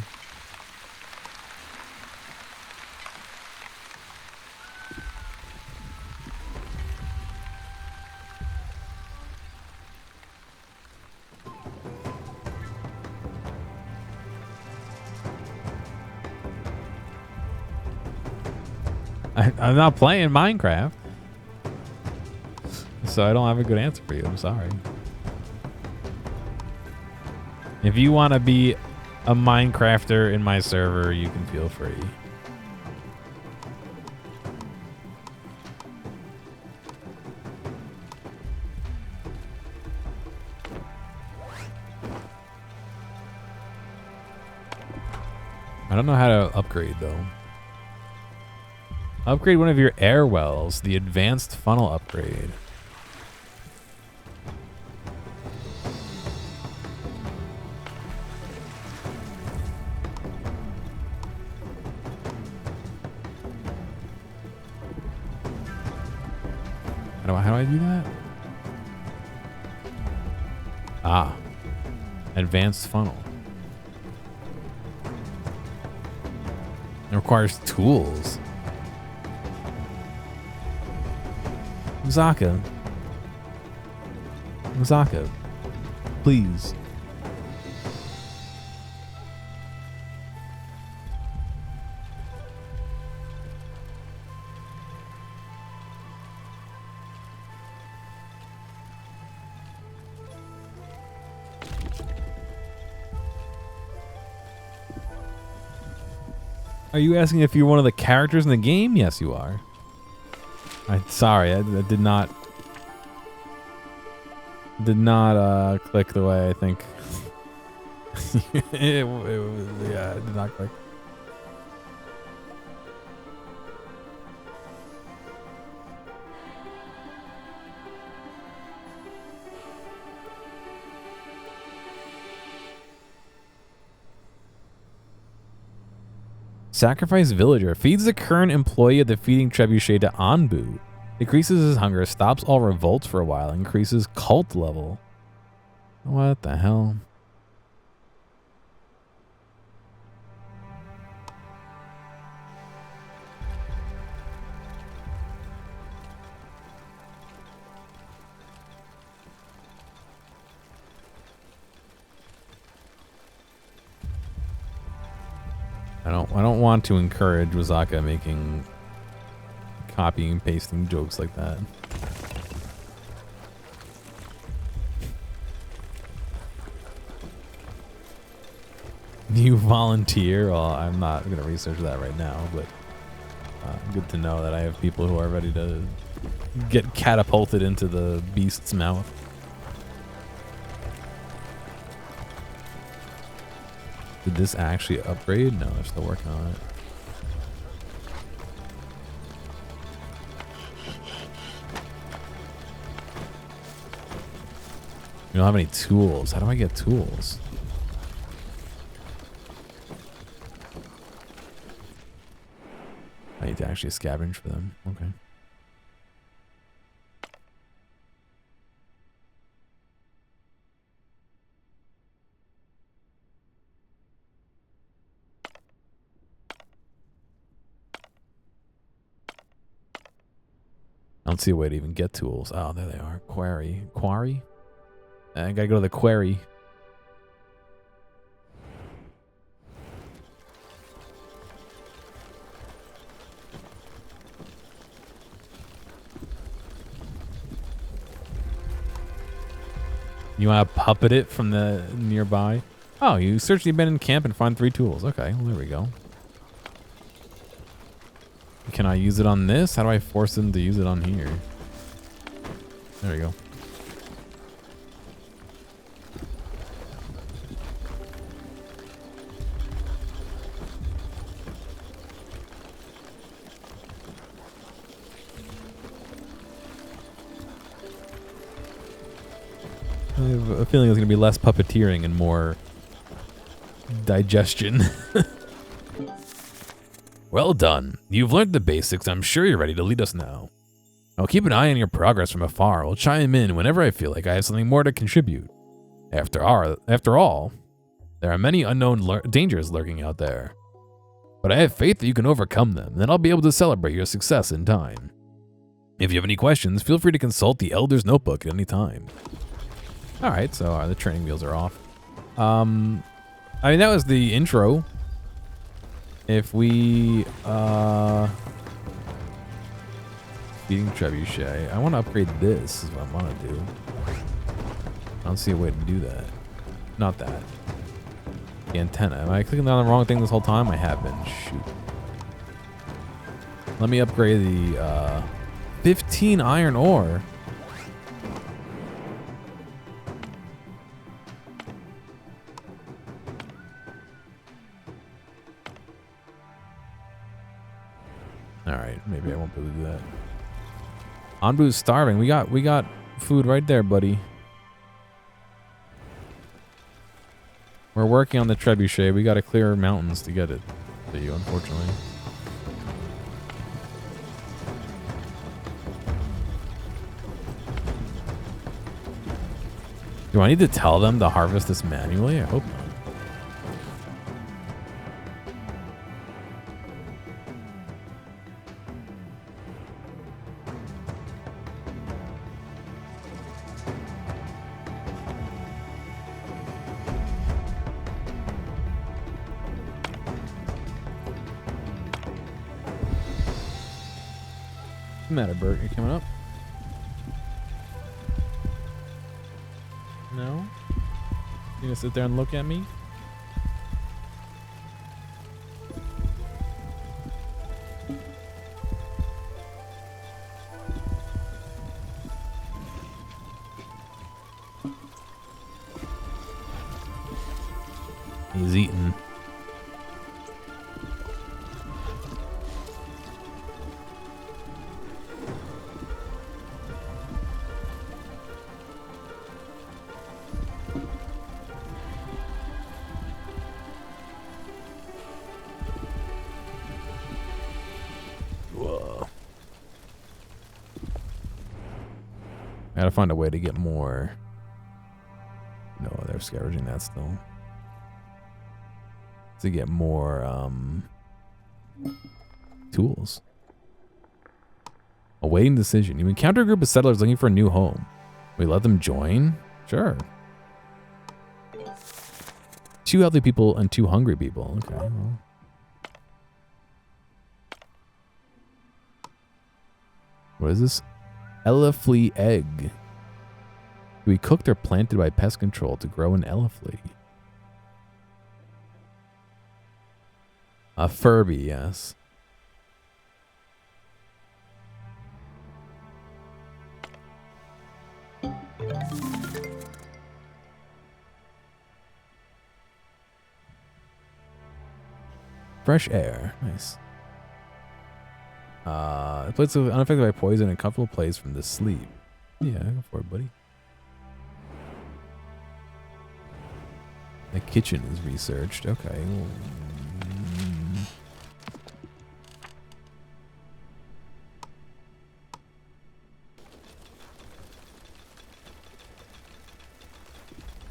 I'm not playing Minecraft. So I don't have a good answer for you. I'm sorry. If you want to be a Minecrafter in my server, you can feel free. I don't know how to upgrade though. Upgrade one of your air wells, the advanced funnel upgrade. How do I do that? Ah. Advanced funnel. It requires tools. Zaka. Zaka. Please. Are you asking if you're one of the characters in the game? Yes, you are. Sorry, I did not click the way I think. Yeah, it did not click. Sacrifice villager. Feeds the current employee of the feeding trebuchet to Anbu. Decreases his hunger. Stops all revolts for a while. Increases cult level. What the hell? I don't want to encourage Wazaka making copying and pasting jokes like that. You volunteer? Well, I'm not going to research that right now, but good to know that I have people who are ready to get catapulted into the beast's mouth. Did this actually upgrade? No, they're still working on it. We don't have any tools. How do I get tools? I need to actually scavenge for them. Okay. I don't see a way to even get tools. Oh, there they are. Quarry. Quarry? I gotta go to the quarry. You want to puppet it from the nearby? Oh, you search the abandoned camp and find 3 tools. Okay, well, there we go. Can I use it on this? How do I force them to use it on here? There we go. I have a feeling there's going to be less puppeteering and more digestion. Well done. You've learned the basics. I'm sure you're ready to lead us now. I'll keep an eye on your progress from afar. I'll chime in whenever I feel like I have something more to contribute. After all, there are many unknown dangers lurking out there. But I have faith that you can overcome them, and then I'll be able to celebrate your success in time. If you have any questions, feel free to consult the Elder's Notebook at any time. Alright, so the training wheels are off. I mean, that was the intro. If we, feeding trebuchet. I want to upgrade this, is what I want to do. I don't see a way to do that. Not that. The antenna. Am I clicking on the wrong thing this whole time? I have been. Shoot. Let me upgrade the, 15 iron ore. Alright, maybe I won't be able to do that. Anbu's starving. We got food right there, buddy. We're working on the trebuchet. We gotta clear mountains to get it to you, unfortunately. Do I need to tell them to harvest this manually? I hope not. What's the matter, Bert? You coming up? No? You gonna sit there and look at me? He's eating. Whoa. I gotta find a way to get more. No, they're scavenging that still. To get more tools. Awaiting decision. You encounter a group of settlers looking for a new home. We let them join? Sure. 2 healthy people and 2 hungry people. Okay. Well. What is this? Eleflea egg. To be cooked or planted by pest control to grow an eleflea. A Furby, yes. Fresh air. Nice. The place is unaffected by poison and comfortable place from the sleep. Yeah, go for it, buddy. The kitchen is researched. Okay.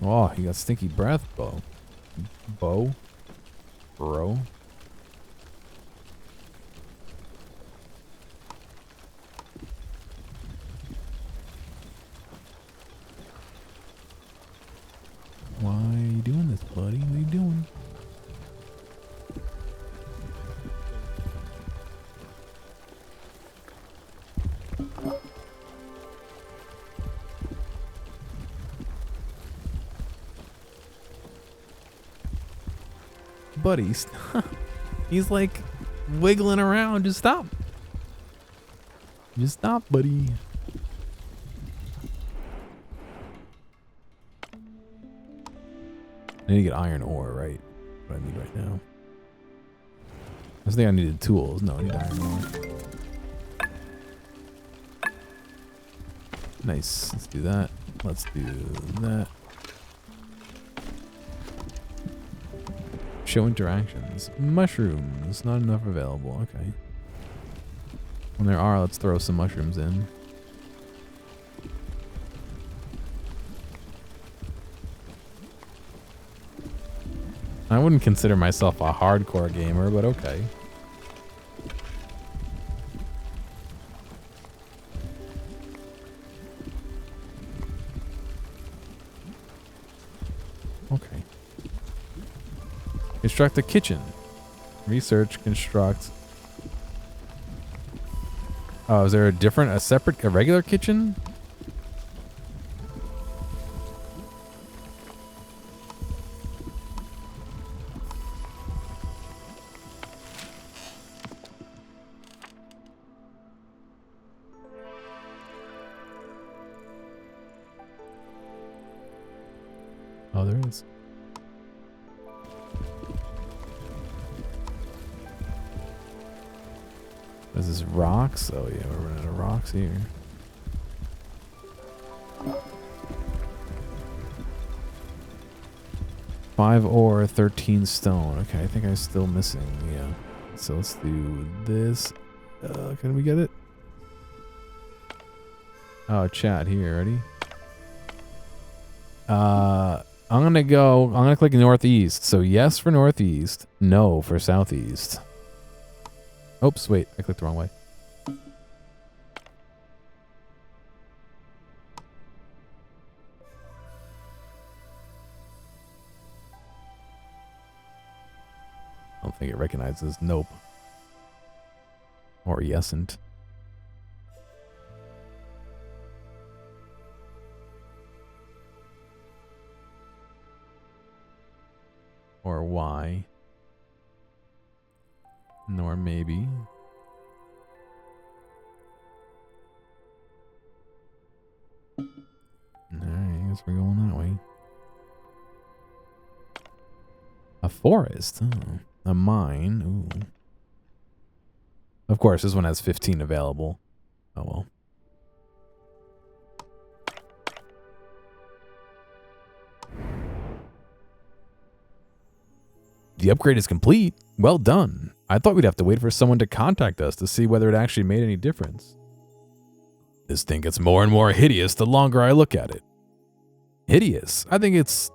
Oh, you got stinky breath, Bo. Bro. Why are you doing this, buddy? What are you doing? Buddy, stop. He's like wiggling around. Just stop. Just stop, buddy. I need to get iron ore, right? What I need right now. I was thinking I needed tools. No, I need iron ore. Nice. Let's do that. Let's do that. Show interactions. Mushrooms. Not enough available. Okay. When there are, let's throw some mushrooms in. I wouldn't consider myself a hardcore gamer, but okay. Okay. Construct a kitchen. Research, construct. Oh, is there a regular kitchen? Oh, there is. This is rocks. Oh yeah, we're running out of rocks here. Five ore, 13 stone. Okay, I think I'm still missing. Yeah. So let's do this. Can we get it? Oh, chat here. Ready? I'm gonna click northeast. So yes for northeast, no for southeast. Oops, wait, I clicked the wrong way. I don't think it recognizes nope. Or yesn't. Or why. Nor maybe. Alright, I guess we're going that way. A forest. Oh. A mine. Ooh. Of course, this one has 15 available. Oh well. The upgrade is complete. Well done. I thought we'd have to wait for someone to contact us to see whether it actually made any difference. This thing gets more and more hideous the longer I look at it. Hideous? I think it's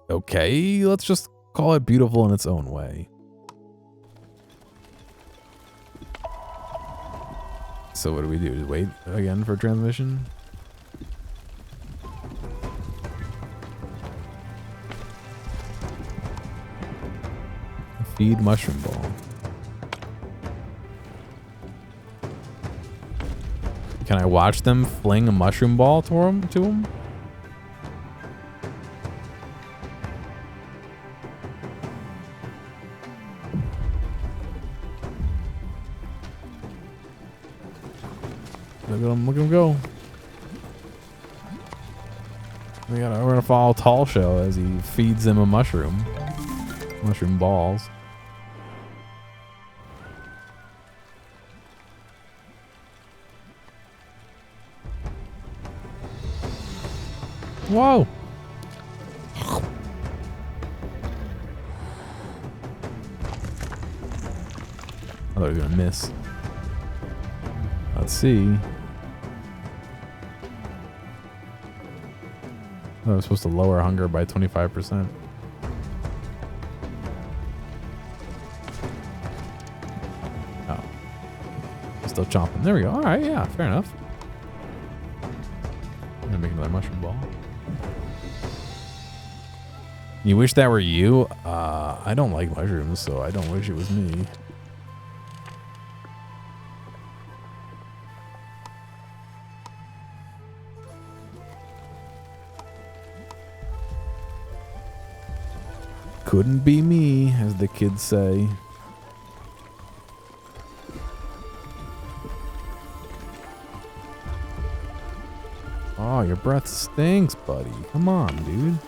okay. Let's just call it beautiful in its own way. So what do we do? Wait again for transmission? Feed mushroom ball. Can I watch them fling a mushroom ball to him? Look at him go. We're gonna follow Tall Show as he feeds them a mushroom balls. Whoa! I thought he was gonna miss. Let's see. I was supposed to lower hunger by 25%. Oh. Still chomping. There we go. Alright, yeah, fair enough. I'm gonna make another mushroom ball. You wish that were you? I don't like mushrooms, so I don't wish it was me. Couldn't be me, as the kids say. Oh, your breath stinks, buddy. Come on, dude.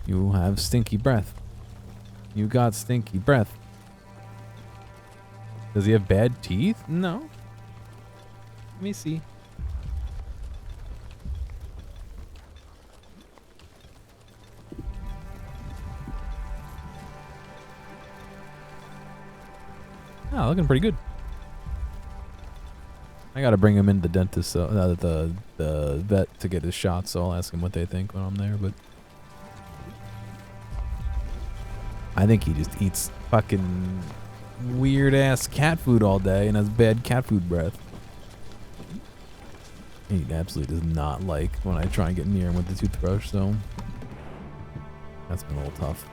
You have stinky breath. You got stinky breath. Does he have bad teeth? No. Let me see. Oh, looking pretty good. I gotta bring him in the dentist, so the vet to get his shot. So I'll ask him what they think when I'm there. But I think he just eats fucking weird ass cat food all day and has bad cat food breath. He absolutely does not like when I try and get near him with the toothbrush. So that's been a little tough.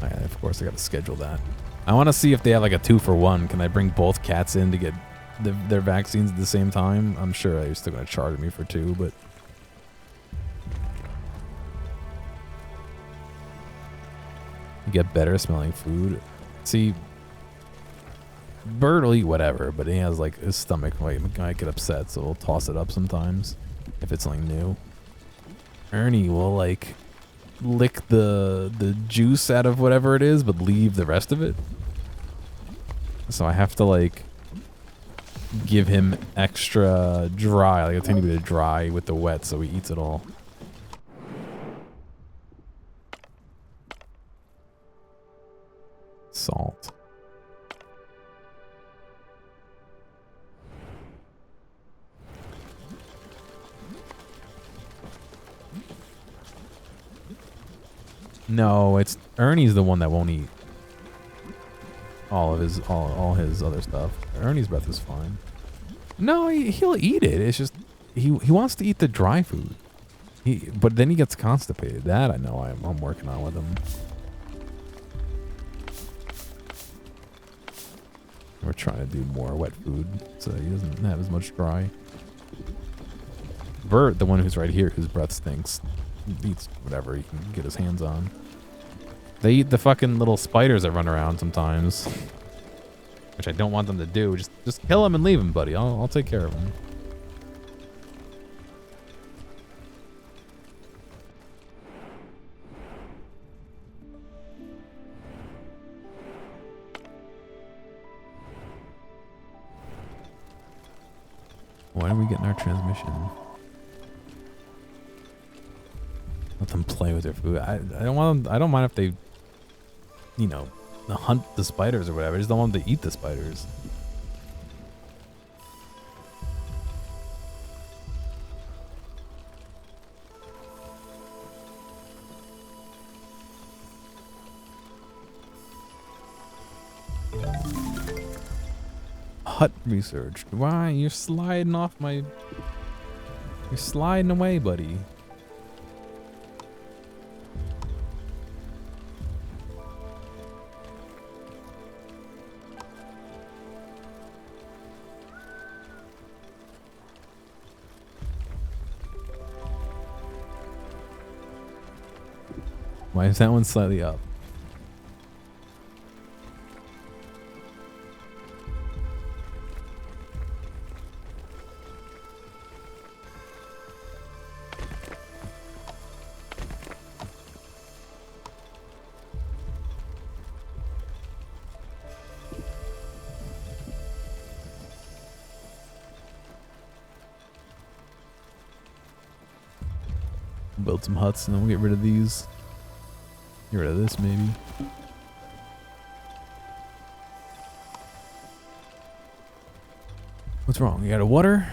Of course, I got to schedule that. I want to see if they have like a 2-for-1. Can I bring both cats in to get their vaccines at the same time? I'm sure they're still going to charge me for 2, but you get better smelling food. See, Bird will eat whatever, but he has like his stomach might get upset, so we'll toss it up sometimes if it's something new. Ernie will like lick the juice out of whatever it is, but leave the rest of it. So I have to like give him extra dry, like a tiny bit of dry with the wet, so he eats it all. Salt. No, it's Ernie's the one that won't eat all of his all his other stuff. Ernie's breath is fine. No, he'll eat it. It's just he wants to eat the dry food. But then he gets constipated. That I know. I'm working on with him. We're trying to do more wet food so he doesn't have as much dry. Bert, the one who's right here, whose breath stinks, eats whatever he can get his hands on. They eat the fucking little spiders that run around sometimes, which I don't want them to do. Just kill them and leave them, buddy. I'll take care of them. Why are we getting our transmission? Let them play with their food. I don't want them. I don't mind if they, you know, hunt the spiders or whatever. I just don't want them to eat the spiders. hut research. Why? You're sliding off my... You're sliding away, buddy. Why is that one slightly up? Build some huts and then we'll get rid of these. Get rid of this, maybe. What's wrong? You got a water?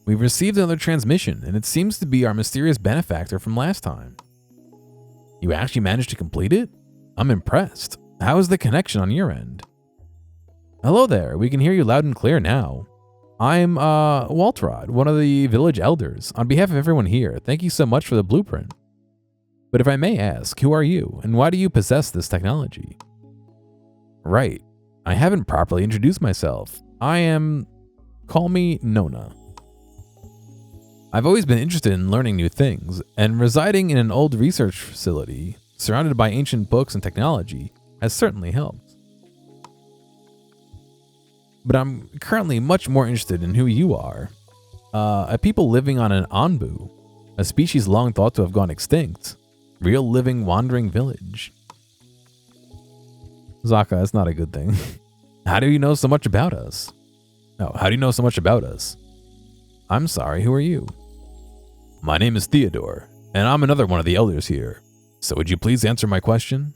We've received another transmission, and it seems to be our mysterious benefactor from last time. You actually managed to complete it? I'm impressed. How is the connection on your end? Hello there, we can hear you loud and clear now. I'm, Waltrod, one of the village elders. On behalf of everyone here, thank you so much for the blueprint. But if I may ask, who are you, and why do you possess this technology? Right, I haven't properly introduced myself. Call me Nona. I've always been interested in learning new things, and residing in an old research facility, surrounded by ancient books and technology, has certainly helped. But I'm currently much more interested in who you are. A people living on an Anbu, a species long thought to have gone extinct. Real living wandering village. Zaka, that's not a good thing. How do you know so much about us? No, how do you know so much about us? I'm sorry, who are you? My name is Theodore, and I'm another one of the elders here. So would you please answer my question?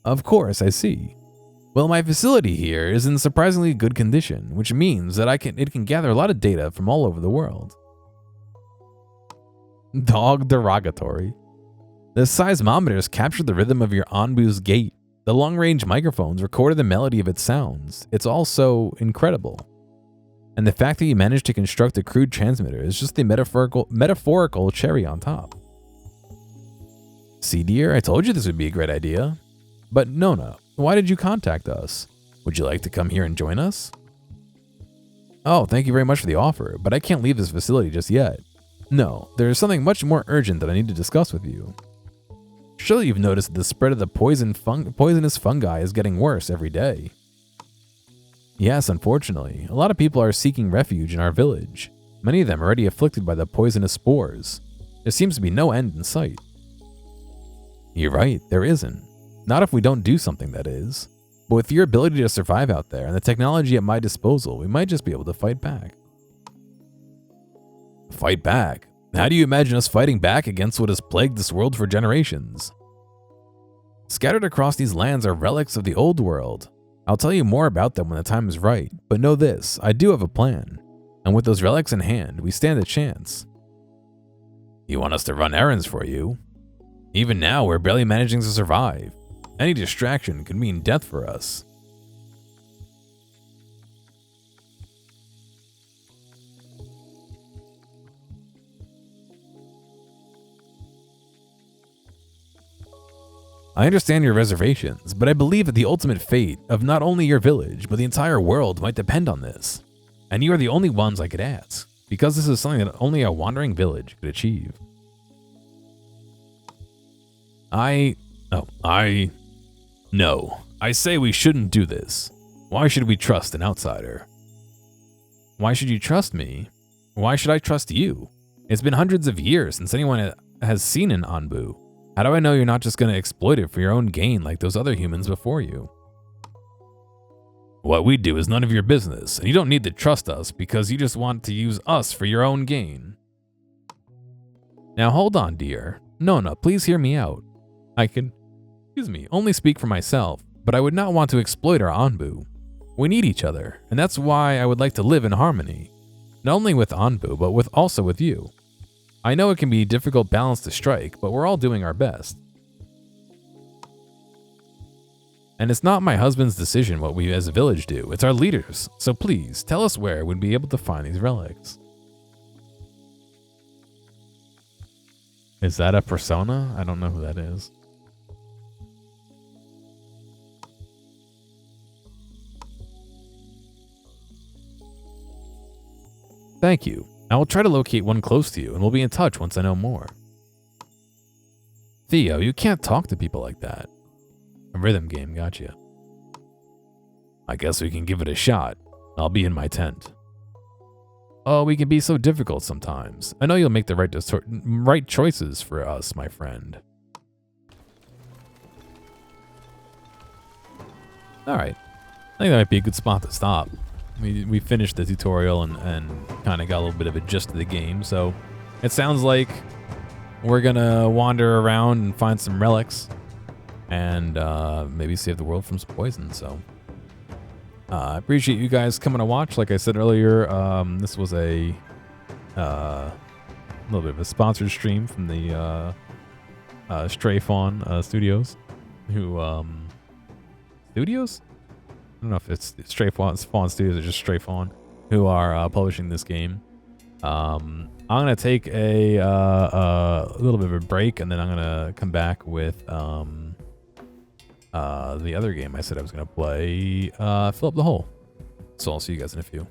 Of course, I see. Well, my facility here is in surprisingly good condition, which means that it can gather a lot of data from all over the world. Dog derogatory. The seismometers captured the rhythm of your Anbu's gait. The long-range microphones recorded the melody of its sounds. It's all so incredible. And the fact that you managed to construct a crude transmitter is just the metaphorical cherry on top. See, dear, I told you this would be a great idea. But Nona, why did you contact us? Would you like to come here and join us? Oh, thank you very much for the offer, but I can't leave this facility just yet. No, there is something much more urgent that I need to discuss with you. Surely you've noticed that the spread of the poisonous fungi is getting worse every day. Yes, unfortunately, a lot of people are seeking refuge in our village. Many of them are already afflicted by the poisonous spores. There seems to be no end in sight. You're right, there isn't. Not if we don't do something, that is. But with your ability to survive out there and the technology at my disposal, we might just be able to fight back. Fight back? How do you imagine us fighting back against what has plagued this world for generations? Scattered across these lands are relics of the old world. I'll tell you more about them when the time is right, but know this, I do have a plan. And with those relics in hand, we stand a chance. You want us to run errands for you? Even now, we're barely managing to survive. Any distraction could mean death for us. I understand your reservations, but I believe that the ultimate fate of not only your village, but the entire world might depend on this. And you are the only ones I could ask, because this is something that only a wandering village could achieve. No, I say we shouldn't do this. Why should we trust an outsider? Why should you trust me? Why should I trust you? It's been hundreds of years since anyone has seen an Anbu. How do I know you're not just going to exploit it for your own gain like those other humans before you? What we do is none of your business, and you don't need to trust us because you just want to use us for your own gain. Now hold on, dear. Nona, please hear me out. I can, only speak for myself, but I would not want to exploit our Anbu. We need each other, and that's why I would like to live in harmony. Not only with Anbu, but also with you. I know it can be a difficult balance to strike, but we're all doing our best. And it's not my husband's decision what we as a village do, it's our leaders. So please, tell us where we'd be able to find these relics. Is that a persona? I don't know who that is. Thank you. I will try to locate one close to you, and we'll be in touch once I know more. Theo, you can't talk to people like that. A rhythm game, gotcha. I guess we can give it a shot. I'll be in my tent. Oh, we can be so difficult sometimes. I know you'll make the right choices for us, my friend. Alright. I think that might be a good spot to stop. We finished the tutorial and kind of got a little bit of a gist of the game, so it sounds like we're gonna wander around and find some relics and maybe save the world from some poison. So I appreciate you guys coming to watch. Like I said earlier, this was a little bit of a sponsored stream from the Stray Fawn Studios, who Studios? I don't know if it's Stray Fawn Studios or just Stray Fawn, who are publishing this game. I'm gonna take a little bit of a break, and then I'm gonna come back with the other game I said I was gonna play, Fill Up the Hole. So I'll see you guys in a few.